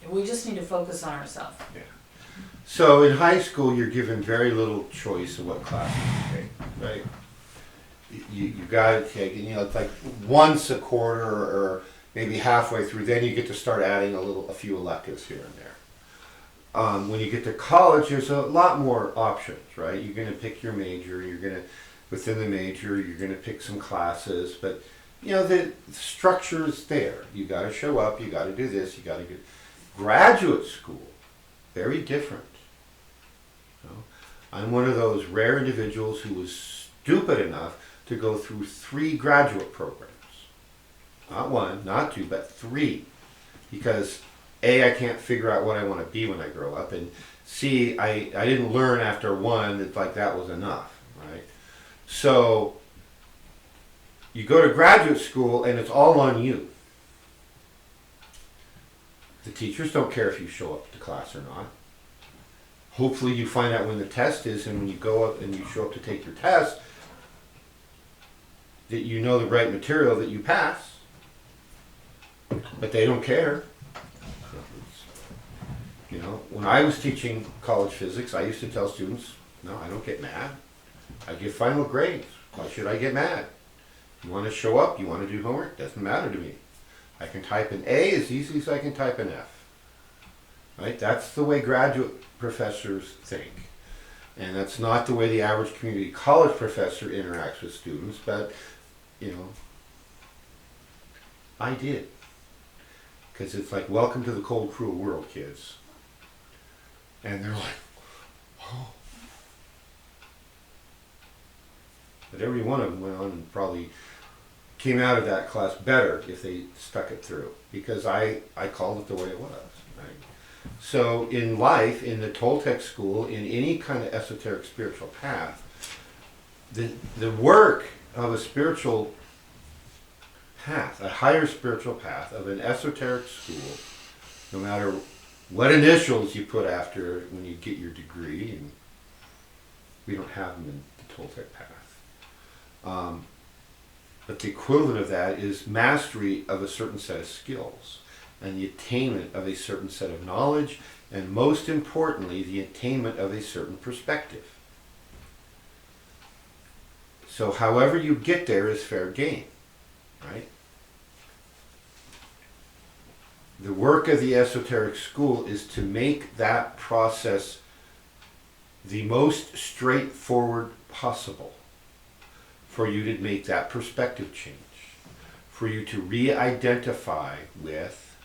we just need to focus on ourselves.
So in high school, you're given very little choice of what classes you take, right? You got to take, you know, it's like once a quarter or maybe halfway through, then you get to start adding a few electives here and there. When you get to college, there's a lot more options, right? You're going to pick your major. Within the major, you're going to pick some classes, but you know the structure is there. You got to show up. You got to do this. You got to get graduate school. Very different. You know, I'm one of those rare individuals who was stupid enough to go through 3 graduate programs. Not 1, not 2, but 3. Because A, I can't figure out what I want to be when I grow up, and C, I didn't learn after 1 that like that was enough, right? So you go to graduate school and it's all on you. The teachers don't care if you show up to class or not. Hopefully you find out when the test is, and when you go up and you show up to take your test, that you know the right material, that you pass. But they don't care. You know, when I was teaching college physics, I used to tell students, no, I don't get mad. I give final grades. Why should I get mad? You want to show up, you want to do homework, doesn't matter to me. I can type an A as easily as I can type an F. Right? That's the way graduate professors think. And that's not the way the average community college professor interacts with students, but, you know, I did. Because it's like, welcome to the cold, cruel world, kids. And they're like, oh. But every one of them went on and probably came out of that class better if they stuck it through. Because I called it the way it was. Right? So in life, in the Toltec school, in any kind of esoteric spiritual path, the work of a spiritual path, a higher spiritual path of an esoteric school, no matter what initials you put after when you get your degree, and we don't have them in the Toltec path. But the equivalent of that is mastery of a certain set of skills and the attainment of a certain set of knowledge, and most importantly, the attainment of a certain perspective. So however you get there is fair game, right? The work of the esoteric school is to make that process the most straightforward possible for you to make that perspective change, for you to re-identify with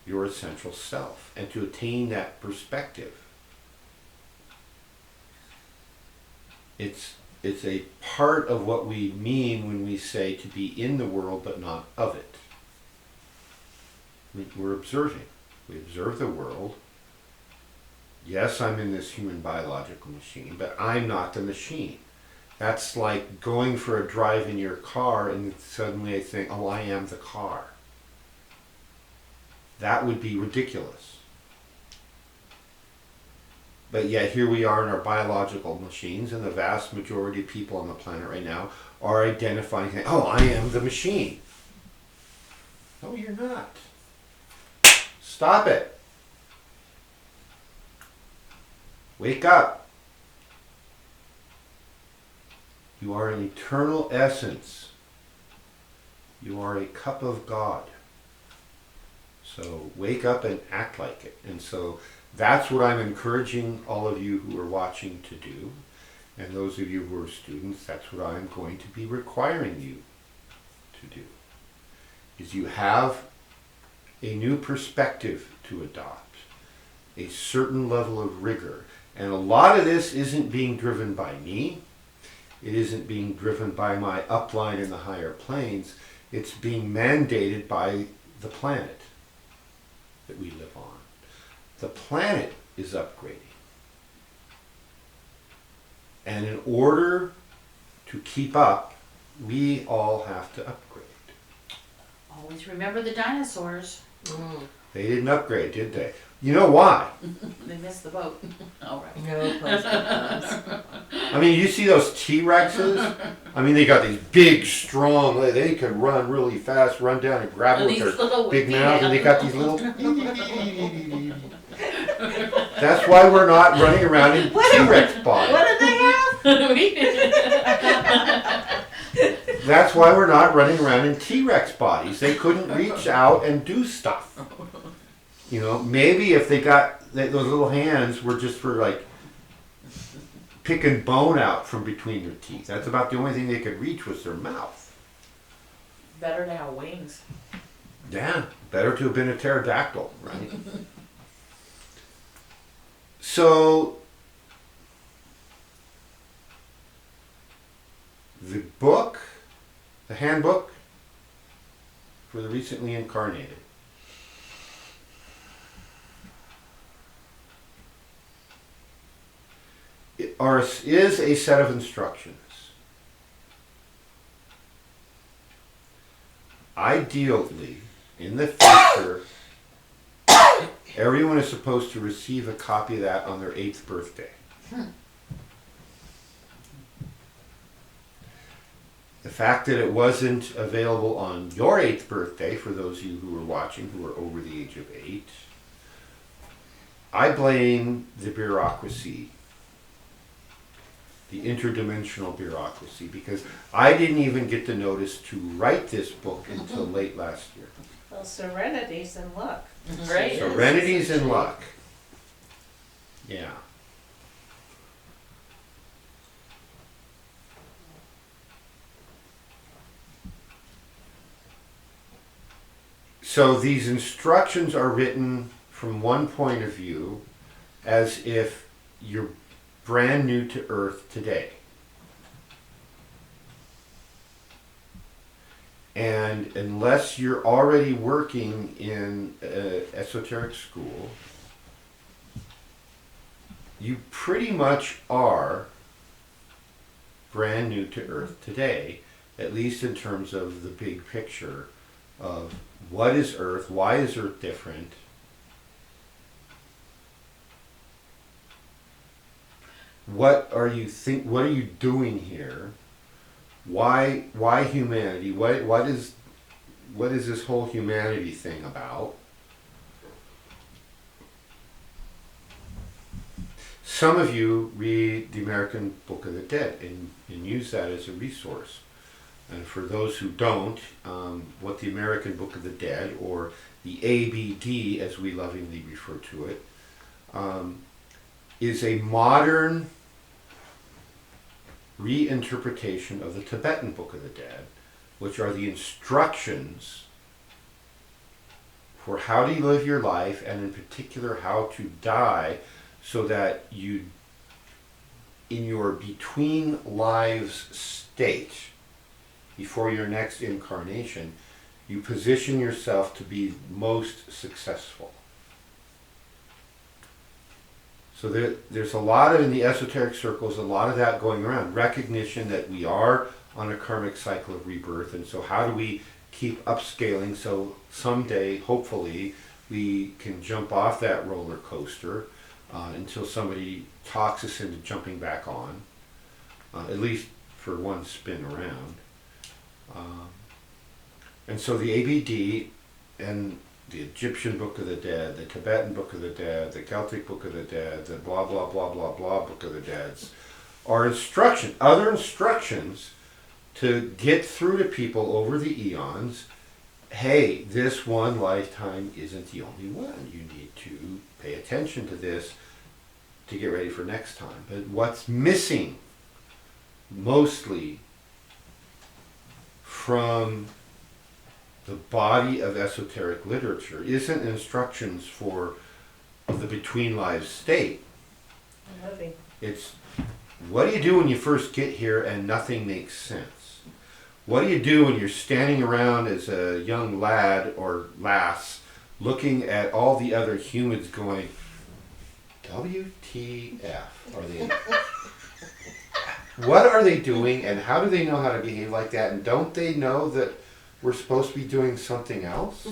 your essential self and to attain that perspective. It's a part of what we mean when we say to be in the world but not of it. We're observing. We observe the world. Yes, I'm in this human biological machine, but I'm not the machine. That's like going for a drive in your car and suddenly I think, oh, I am the car. That would be ridiculous. But yet here we are in our biological machines, and the vast majority of people on the planet right now are identifying, oh, I am the machine. No, you're not. Stop it. Wake up. You are an eternal essence. You are a cup of God. So wake up and act like it. And so that's what I'm encouraging all of you who are watching to do. And those of you who are students, that's what I'm going to be requiring you to do. Is you have a new perspective to adopt, a certain level of rigor. And a lot of this isn't being driven by me. It isn't being driven by my upline in the higher planes. It's being mandated by the planet that we live on. The planet is upgrading. And in order to keep up, we all have to upgrade.
Always remember the dinosaurs.
They didn't upgrade, did they? You know why?
They missed the boat. All right.
No postcards.
I mean, you see those T-Rexes? I mean, they got these big, strong, they could run really fast, run down and grab it
And
with
these
their
little
big
wimpy
mouth, and they got these
hands.
little... That's why we're not running around in T-Rex bodies.
What do they have?
We did.
That's why we're not running around in T-Rex bodies. They couldn't reach out and do stuff. You know, maybe if they got those little hands were just for like picking bone out from between their teeth. That's about the only thing they could reach was their mouth.
Better to have wings.
Yeah, better to have been a pterodactyl, right? So the book, the handbook for the recently incarnated, is a set of instructions. Ideally, in the future, everyone is supposed to receive a copy of that on their 8th birthday. The fact that it wasn't available on your 8th birthday, for those of you who are watching who are over the age of 8, I blame the bureaucracy, the interdimensional bureaucracy, because I didn't even get the notice to write this book until late last year.
Well, serenity's in luck.
Right.
Serenity's in luck. Yeah. So these instructions are written from one point of view, as if you're brand new to Earth today. And unless you're already working in esoteric school, you pretty much are brand new to Earth today, at least in terms of the big picture of what is Earth, why is Earth different, what are you doing here? Why humanity? What is this whole humanity thing about? Some of you read the American Book of the Dead and use that as a resource. And for those who don't, what the American Book of the Dead, or the ABD as we lovingly refer to it, is a modern reinterpretation of the Tibetan Book of the Dead, which are the instructions for how to live your life, and in particular how to die, so that you, in your between lives state, before your next incarnation, you position yourself to be most successful. So there's a lot of, in the esoteric circles, a lot of that going around. Recognition that we are on a karmic cycle of rebirth, and so how do we keep upscaling so someday, hopefully, we can jump off that roller coaster until somebody talks us into jumping back on, at least for one spin around. And so the ABD and the Egyptian Book of the Dead, the Tibetan Book of the Dead, the Celtic Book of the Dead, the blah blah blah blah blah Book of the Deads are other instructions to get through to people over the eons. Hey, this one lifetime isn't the only one. You need to pay attention to this to get ready for next time. But what's missing mostly from the body of esoteric literature isn't instructions for the between lives state.
Living.
It's, what do you do when you first get here and nothing makes sense? What do you do when you're standing around as a young lad or lass looking at all the other humans going, WTF are they? What are they doing, and how do they know how to behave like that? And don't they know that we're supposed to be doing something else?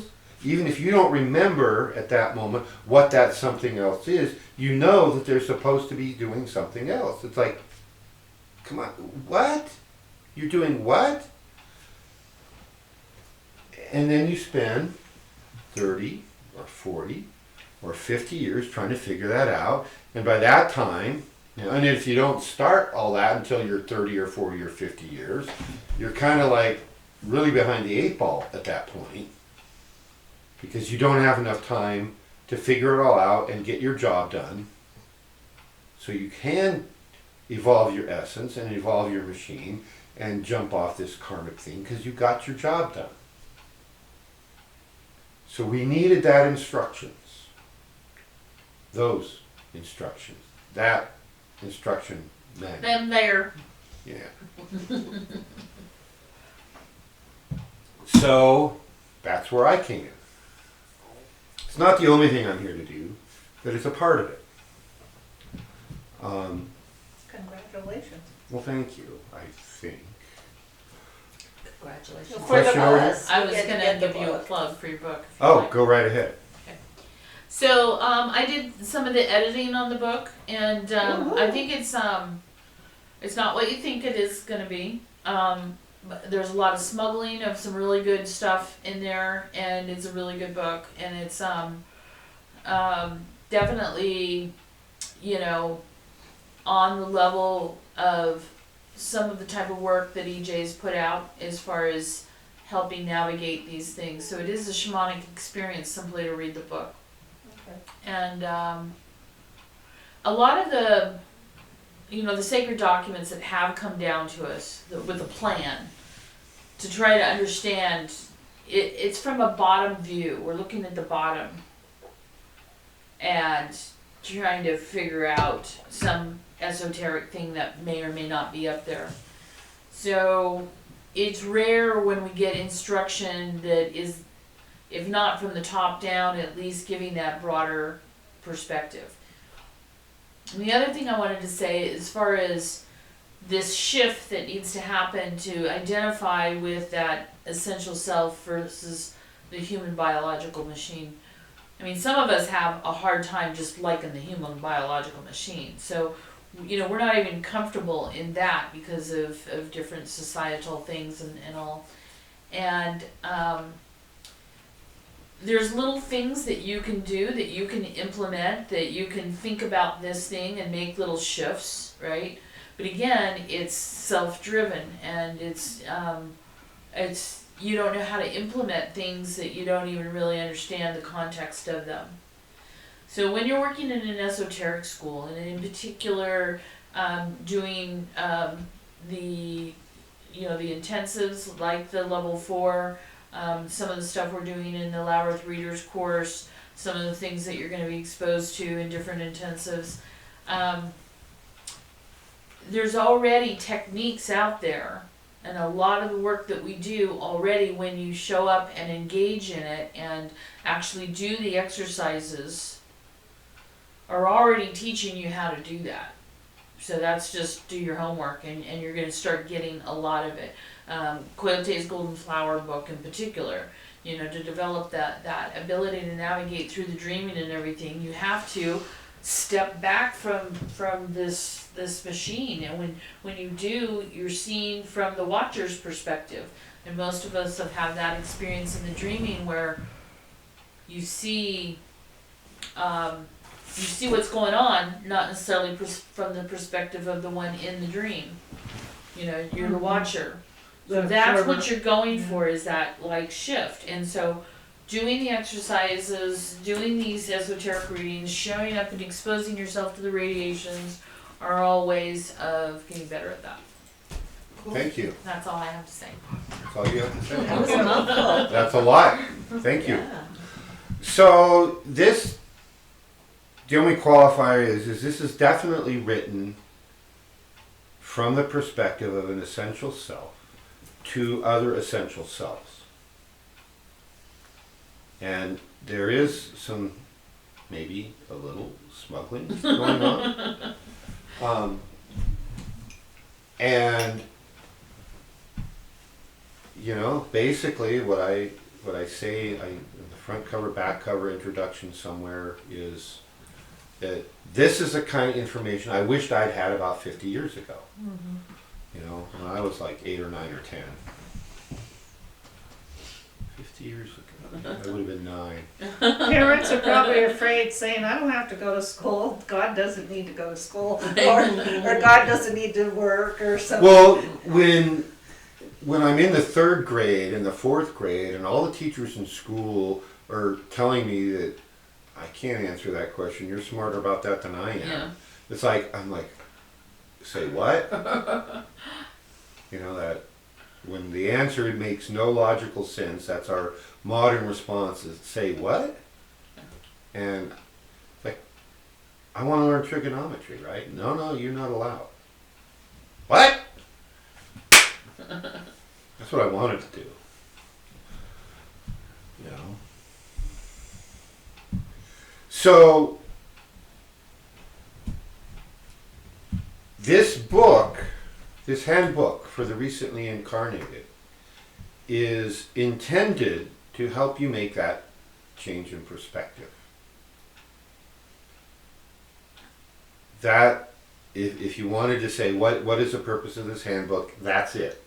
even if you don't remember at that moment what that something else is, you know that they're supposed to be doing something else. It's like, come on, what? You're doing what? And then you spend 30 or 40 or 50 years trying to figure that out. And by that time, and if you don't start all that until you're 30 or 40 or 50 years, you're kind of like really behind the 8 ball at that point, because you don't have enough time to figure it all out and get your job done. So you can evolve your essence and evolve your machine and jump off this karmic thing because you got your job done. So we needed that instructions. Those instructions. That instruction manual.
Them there.
Yeah. So that's where I came in. It's not the only thing I'm here to do, but it's a part of it.
Congratulations.
Well, thank you, I think.
Congratulations.
For the
Question over here?
bus.
I
You
was
get to
gonna
get the
give you a
book.
plug for your book. if you
Oh,
like.
go right ahead.
So I did some of the editing on the book, and I think it's not what you think it is gonna be. But there's a lot of smuggling of some really good stuff in there, and it's a really good book, and it's definitely, you know, on the level of some of the type of work that EJ's put out as far as helping navigate these things. So it is a shamanic experience simply to read the book.
Okay.
And a lot of the, you know, the sacred documents that have come down to us with a plan to try to understand, it's from a bottom view. We're looking at the bottom and trying to figure out some esoteric thing that may or may not be up there. So it's rare when we get instruction that is, if not from the top down, at least giving that broader perspective. And the other thing I wanted to say, as far as this shift that needs to happen to identify with that essential self versus the human biological machine. I mean, some of us have a hard time just liking the human biological machine. So, you know, we're not even comfortable in that because of different societal things and all. And there's little things that you can do, that you can implement, that you can think about this thing and make little shifts, right? But again, it's self-driven, and it's you don't know how to implement things that you don't even really understand the context of them. So when you're working in an esoteric school, and in particular doing the intensives like the level 4, some of the stuff we're doing in the Labyrinth Readers course, some of the things that you're going to be exposed to in different intensives. There's already techniques out there, and a lot of the work that we do already, when you show up and engage in it and actually do the exercises, are already teaching you how to do that. So that's just do your homework, and you're going to start getting a lot of it. Coyote's Golden Flower book in particular, you know, to develop that ability to navigate through the dreaming and everything, you have to step back from this machine, and when you do, you're seeing from the watcher's perspective. And most of us have had that experience in the dreaming where you see what's going on, not necessarily from the perspective of the one in the dream. You know, you're the watcher. So that's what you're going for, is that like shift. And so doing the exercises, doing these esoteric readings, showing up and exposing yourself to the radiations are all ways of getting better at that.
Thank you.
That's all I have to say.
That's all you have to say.
That was a mouthful.
That's a lot. Thank you.
Yeah.
So this, the only qualifier is this is definitely written from the perspective of an essential self to other essential selves. And there is some, maybe a little smuggling going on. And you know, basically what I what I say, in the front cover, back cover, introduction somewhere, is that this is the kind of information I wished I'd had about 50 years ago. You know, when I was like 8 or 9 or 10. 50 years ago, I would have been 9.
Parents are probably afraid, saying, I don't have to go to school, God doesn't need to go to school, or God doesn't need to work, or something.
Well, when I'm in the 3rd grade and the 4th grade, and all the teachers in school are telling me that I can't answer that question, you're smarter about that than I am.
Yeah.
It's like, I'm like, say what? You know, that when the answer makes no logical sense, that's our modern response is, say what? And like, I want to learn trigonometry, right? No, you're not allowed. What? That's what I wanted to do. You know? So, this book, this handbook for the recently incarnated, is intended to help you make that change in perspective. That, if you wanted to say, what is the purpose of this handbook, that's it.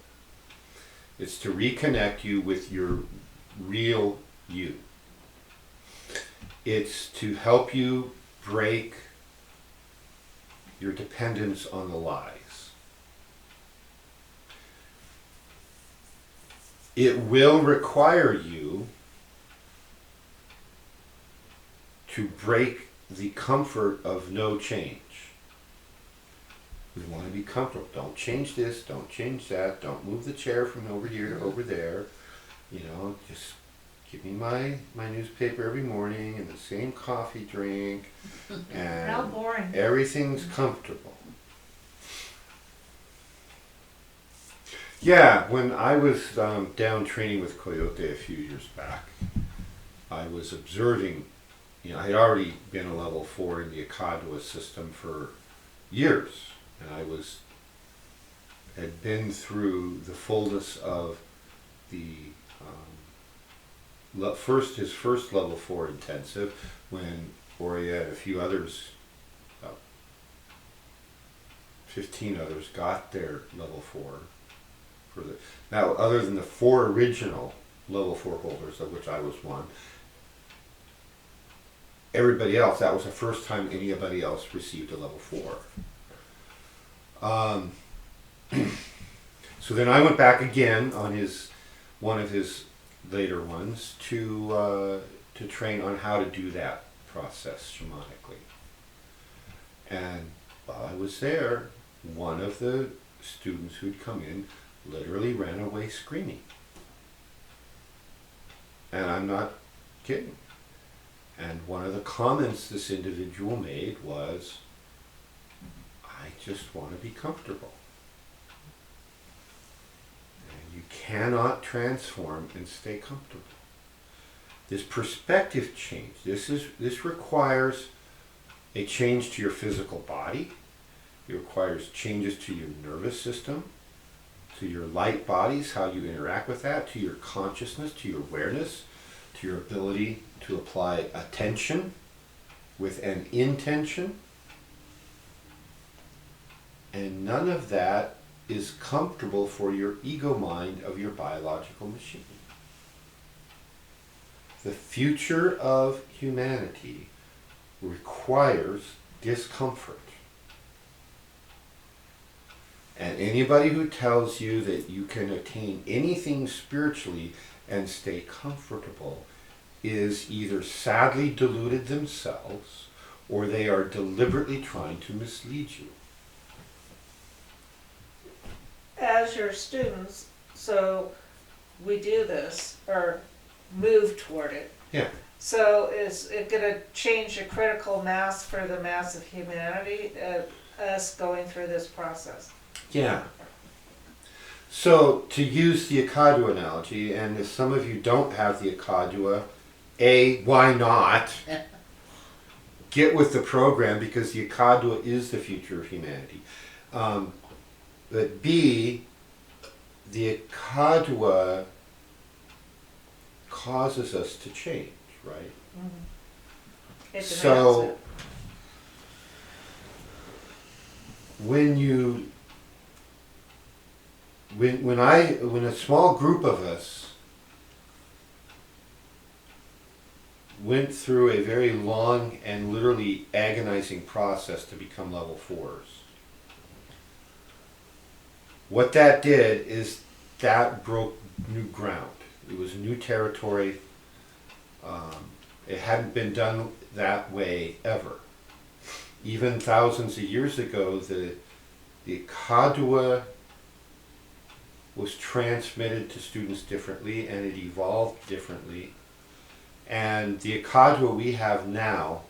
It's to reconnect you with your real you. It's to help you break your dependence on the lies. It will require you to break the comfort of no change. We want to be comfortable. Don't change this, don't change that, don't move the chair from over here to over there. You know, just give me my newspaper every morning and the same coffee drink. And
How boring.
everything's comfortable. Yeah, when I was down training with Coyote a few years back, I was observing, you know, I had already been a level 4 in the Akadwa system for years. And I had been through the fullness of the his first level 4 intensive, when Oria and a few others, about 15 others, got their level 4. Now, other than the 4 original level 4 holders, of which I was one, everybody else, that was the first time anybody else received a level 4. So then I went back again on one of his later ones to train on how to do that process shamanically. And while I was there, one of the students who'd come in literally ran away screaming. And I'm not kidding. And one of the comments this individual made was, I just want to be comfortable. And you cannot transform and stay comfortable. This perspective change, this requires a change to your physical body. It requires changes to your nervous system, to your light bodies, how you interact with that, to your consciousness, to your awareness, to your ability to apply attention with an intention. And none of that is comfortable for your ego mind of your biological machine. The future of humanity requires discomfort. And anybody who tells you that you can attain anything spiritually and stay comfortable is either sadly deluded themselves, or they are deliberately trying to mislead you.
As your students, so we do this, or move toward it.
Yeah.
So is it going to change the critical mass for the mass of humanity, us going through this process?
Yeah. So, to use the Akadwa analogy, and if some of you don't have the Akadwa, A, why not? Get with the program, because the Akadwa is the future of humanity. But B, the Akadwa causes us to change, right?
It demands
So
it.
when a small group of us went through a very long and literally agonizing process to become level 4s, what that did is that broke new ground. It was new territory. It hadn't been done that way ever. Even thousands of years ago, the Kadua was transmitted to students differently, and it evolved differently. And the Kadua we have now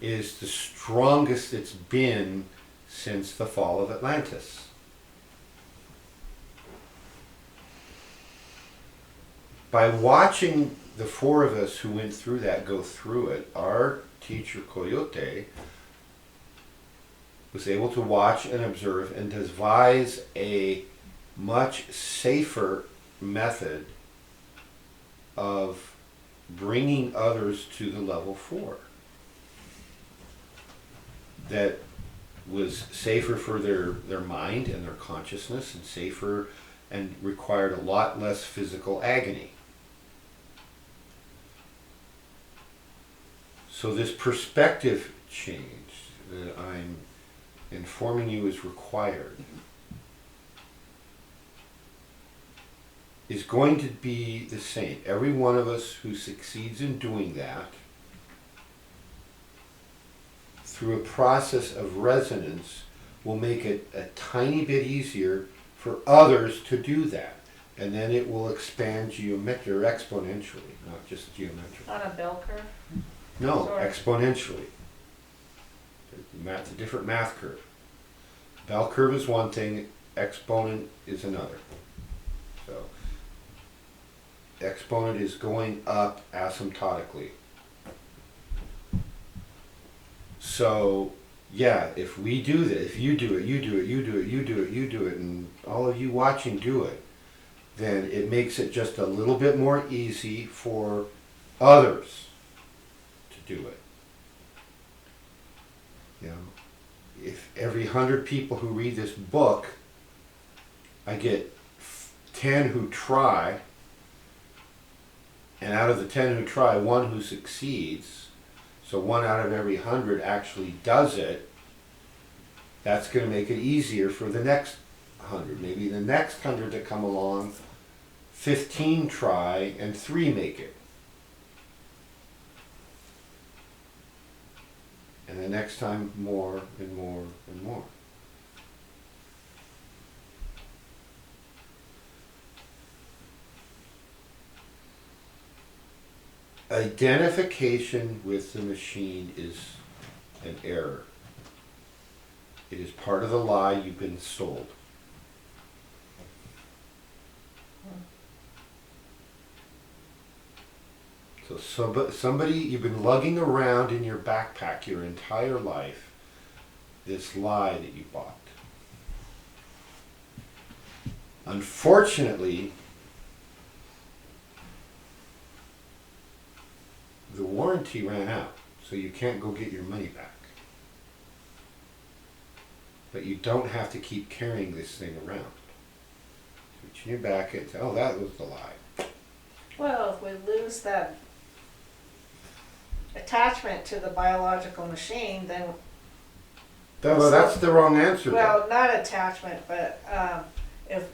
is the strongest it's been since the fall of Atlantis. By watching the 4 of us who went through that go through it, our teacher Coyote was able to watch and observe and devise a much safer method of bringing others to the level 4 that was safer for their mind and their consciousness, and safer and required a lot less physical agony. So this perspective change that I'm informing you is required is going to be the same. Every one of us who succeeds in doing that through a process of resonance will make it a tiny bit easier for others to do that. And then it will expand exponentially, not just geometrically.
On a bell curve?
No,
Sorry.
exponentially. It's a different math curve. Bell curve is one thing, exponent is another. So, exponent is going up asymptotically. So, yeah, if we do this, if you do it, you do it, you do it, you do it, you do it, and all of you watching do it, then it makes it just a little bit more easy for others to do it. You know, if every 100 people who read this book, I get 10 who try, and out of the 10 who try, 1 who succeeds, so 1 out of every 100 actually does it, that's going to make it easier for the next 100. Maybe the next 100 that come along, 15 try and 3 make it. And the next time more and more and more. Identification with the machine is an error. It is part of the lie you've been sold. So somebody, you've been lugging around in your backpack your entire life this lie that you bought. Unfortunately, the warranty ran out, so you can't go get your money back. But you don't have to keep carrying this thing around. Reach in your back and say, oh, that was the lie.
Well, if we lose that
attachment to the biological machine, then
Well, that's the wrong answer.
well, not attachment, but if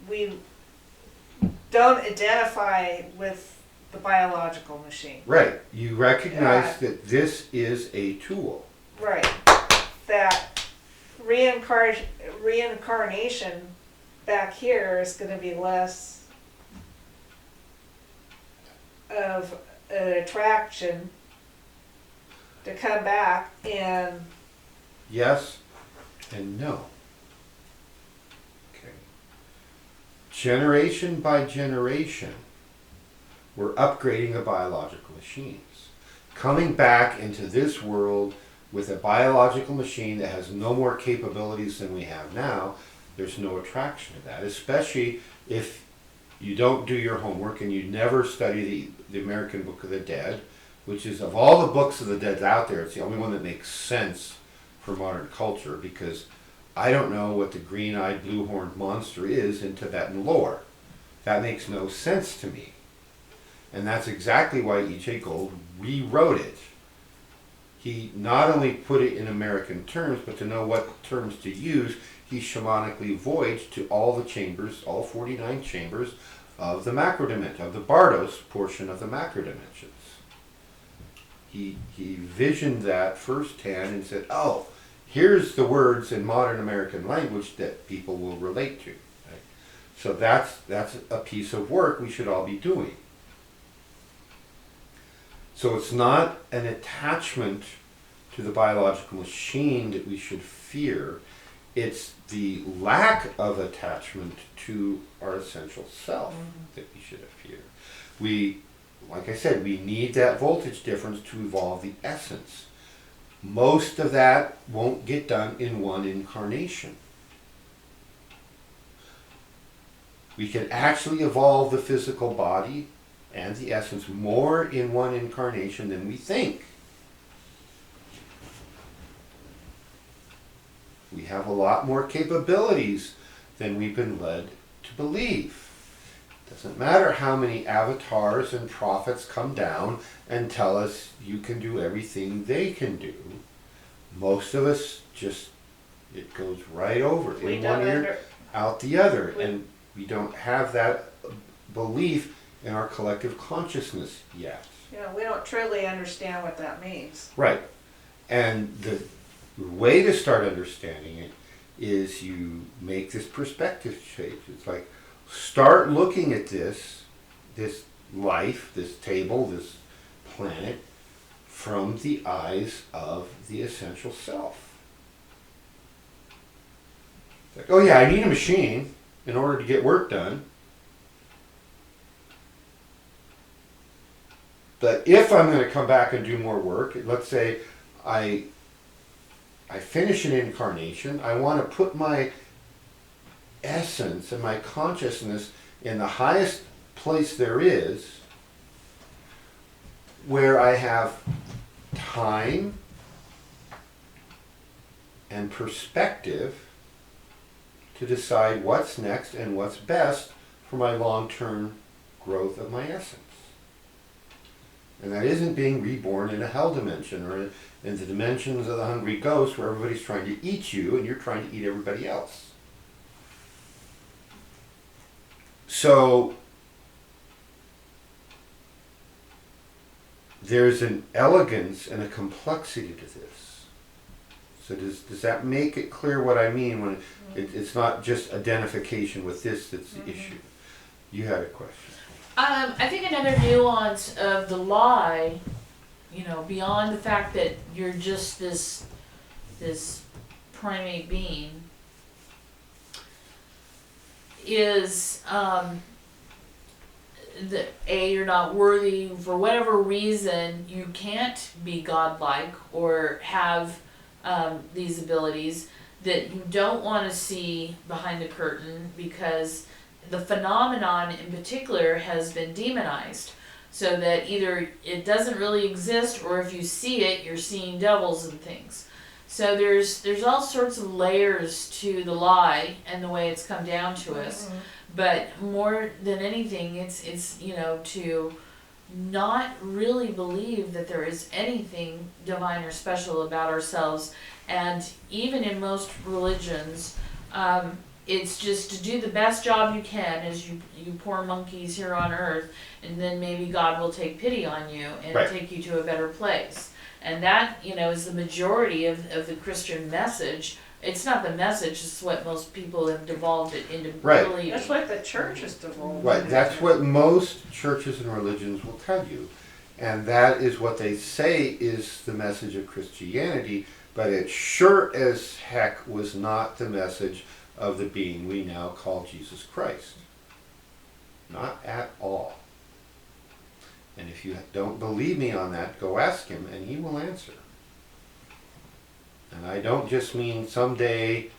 we don't identify with the biological machine,
Right. You recognize that this is a tool.
right? That reincarnation back here is going to be less of an attraction to come back and
Yes and no. Okay. Generation by generation, we're upgrading the biological machines. Coming back into this world with a biological machine that has no more capabilities than we have now, there's no attraction to that, especially if you don't do your homework, and you never study the American Book of the Dead, which is, of all the books of the dead out there, it's the only one that makes sense for modern culture, because I don't know what the green-eyed, blue-horned monster is in Tibetan lore. That makes no sense to me. And that's exactly why E.J. Gold rewrote it. He not only put it in American terms, but to know what terms to use, he shamanically voyaged to all the chambers, all 49 chambers of the macrodimension, of the Bardos portion of the macrodimensions. He visioned that firsthand and said, oh, here's the words in modern American language that people will relate to. Right? So that's a piece of work we should all be doing. So it's not an attachment to the biological machine that we should fear. It's the lack of attachment to our essential self that we should fear. Like I said, we need that voltage difference to evolve the essence. Most of that won't get done in one incarnation. We can actually evolve the physical body and the essence more in one incarnation than we think. We have a lot more capabilities than we've been led to believe. Doesn't matter how many avatars and prophets come down and tell us you can do everything they can do. Most of us just, it goes right over in one ear, out the other. And we don't have that belief in our collective consciousness yet.
Yeah, we don't truly understand what that means.
Right. And the way to start understanding it is you make this perspective change. It's like, start looking at this life, this table, this planet, from the eyes of the essential self. Like, oh yeah, I need a machine in order to get work done. But if I'm going to come back and do more work, let's say I finish an incarnation, I want to put my essence and my consciousness in the highest place there is, where I have time and perspective to decide what's next and what's best for my long-term growth of my essence. And that isn't being reborn in a hell dimension or in the dimensions of the hungry ghost where everybody's trying to eat you and you're trying to eat everybody else. So there's an elegance and a complexity to this. So does that make it clear what I mean when it's not just identification with this that's the issue? You had a question.
I think another nuance of the lie, beyond the fact that you're just this primate being, is that you're not worthy for whatever reason. You can't be godlike or have these abilities, that you don't want to see behind the curtain because the phenomenon in particular has been demonized, so that either it doesn't really exist, or if you see it, you're seeing devils and things. So there's all sorts of layers to the lie and the way it's come down to us. But more than anything, it's to not really believe that there is anything divine or special about ourselves. And even in most religions, it's just to do the best job you can as you poor monkeys here on earth, and then maybe God will take pity on you and take you to a better place. And that, is the majority of the Christian message. It's not the message, it's what most people have devolved it into believing.
That's what the church has devolved.
Right, that's what most churches and religions will tell you. And that is what they say is the message of Christianity, but it sure as heck was not the message of the being we now call Jesus Christ. Not at all. And if you don't believe me on that, go ask him and he will answer. And I don't just mean someday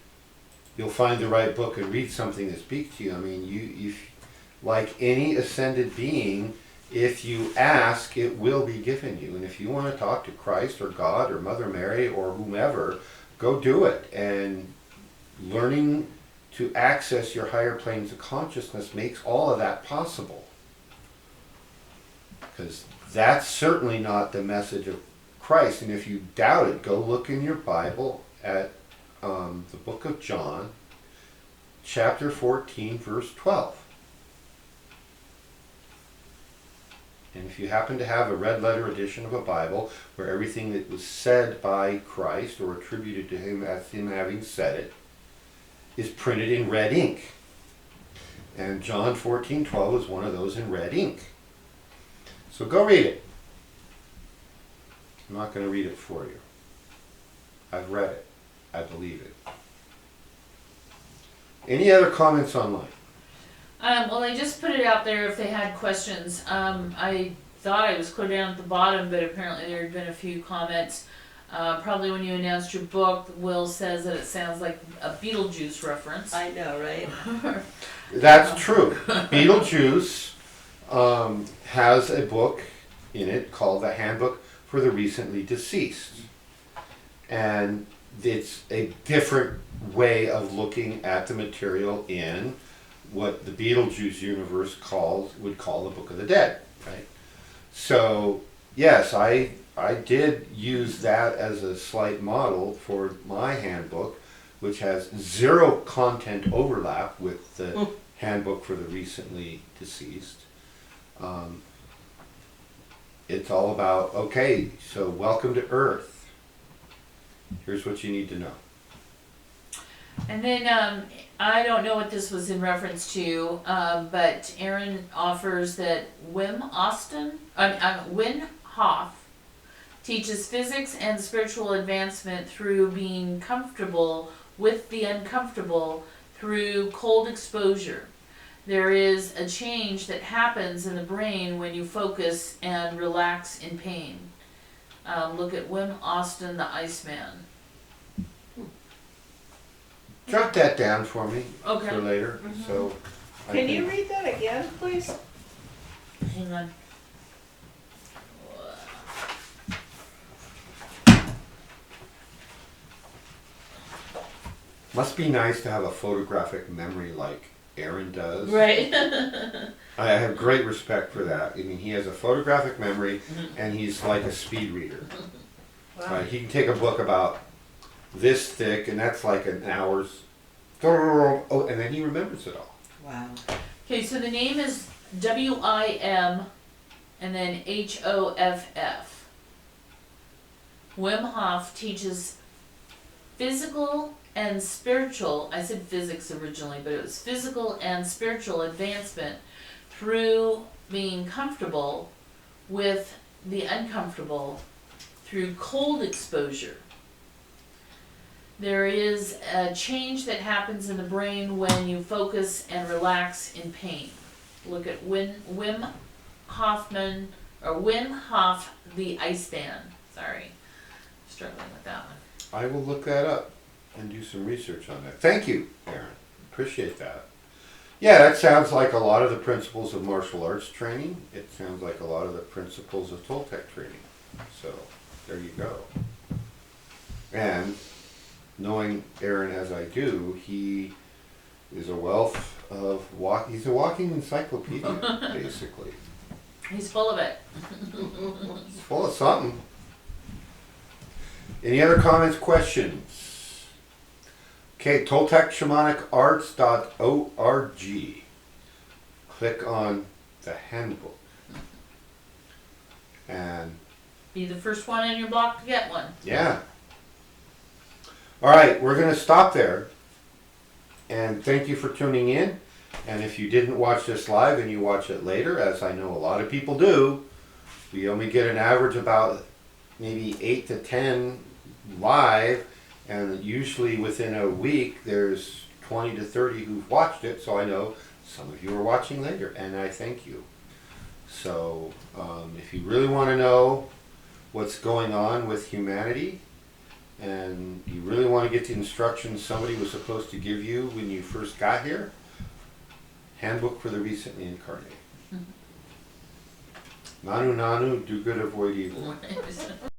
you'll find the right book and read something that speaks to you. I mean, like any ascended being, if you ask, it will be given you. And if you want to talk to Christ or God or Mother Mary or whomever, go do it. And learning to access your higher planes of consciousness makes all of that possible. Because that's certainly not the message of Christ. And if you doubt it, go look in your Bible at the book of John, chapter 14, verse 12. And if you happen to have a red letter edition of a Bible where everything that was said by Christ or attributed to him as him having said it is printed in red ink. And John 14:12 is one of those in red ink. So go read it. I'm not going to read it for you. I've read it. I believe it. Any other comments online?
Well, I just put it out there if they had questions. I thought I was clear down at the bottom, but apparently there had been a few comments. Probably when you announced your book, Will says that it sounds like a Beetlejuice reference.
I know, right?
That's true. Beetlejuice has a book in it called The Handbook for the Recently Deceased. And it's a different way of looking at the material in what the Beetlejuice universe would call the Book of the Dead, right? So, yes, I did use that as a slight model for my handbook, which has zero content overlap with the Handbook for the Recently Deceased. It's all about, okay, so welcome to Earth. Here's what you need to know.
And then I don't know what this was in reference to, but Aaron offers that Wim Hof teaches physics and spiritual advancement through being comfortable with the uncomfortable through cold exposure. There is a change that happens in the brain when you focus and relax in pain. Look at Wim Austin, the Iceman.
Jot that down for me
Okay.
for later. So
Can you read that again, please?
Hang on.
Must be nice to have a photographic memory like Aaron does.
Right.
I have great respect for that. I mean, he has a photographic memory, and he's like a speed reader.
Wow.
Right? He can take a book about this thick, and that's like an hour's. Oh, and then he remembers it all.
Wow.
Okay, so the name is Wim and then Hoff. Wim Hof teaches physical and spiritual, I said physics originally, but it was physical and spiritual advancement through being comfortable with the uncomfortable through cold exposure. There is a change that happens in the brain when you focus and relax in pain. Look at Wim Hof, the Iceman. Sorry, struggling with that one.
I will look that up and do some research on that. Thank you, Aaron. Appreciate that. Yeah, that sounds like a lot of the principles of martial arts training. It sounds like a lot of the principles of Toltec training. So, there you go. And knowing Aaron as I do, he is a wealth of he's a walking encyclopedia, basically.
He's full of it.
He's full of something. Any other comments, questions? Okay, ToltecShamanicarts.org. Click on the handbook. And
Be the first one in your block to get one.
yeah. All right, we're going to stop there. And thank you for tuning in. And if you didn't watch this live and you watch it later, as I know a lot of people do, we only get an average about maybe 8 to 10 live. And usually within a week, there's 20 to 30 who've watched it. So I know some of you are watching later, and I thank you. So if you really want to know what's going on with humanity, and you really want to get the instructions somebody was supposed to give you when you first got here, Handbook for the Recently Incarnate. Nanu Nanu, do good, avoid evil.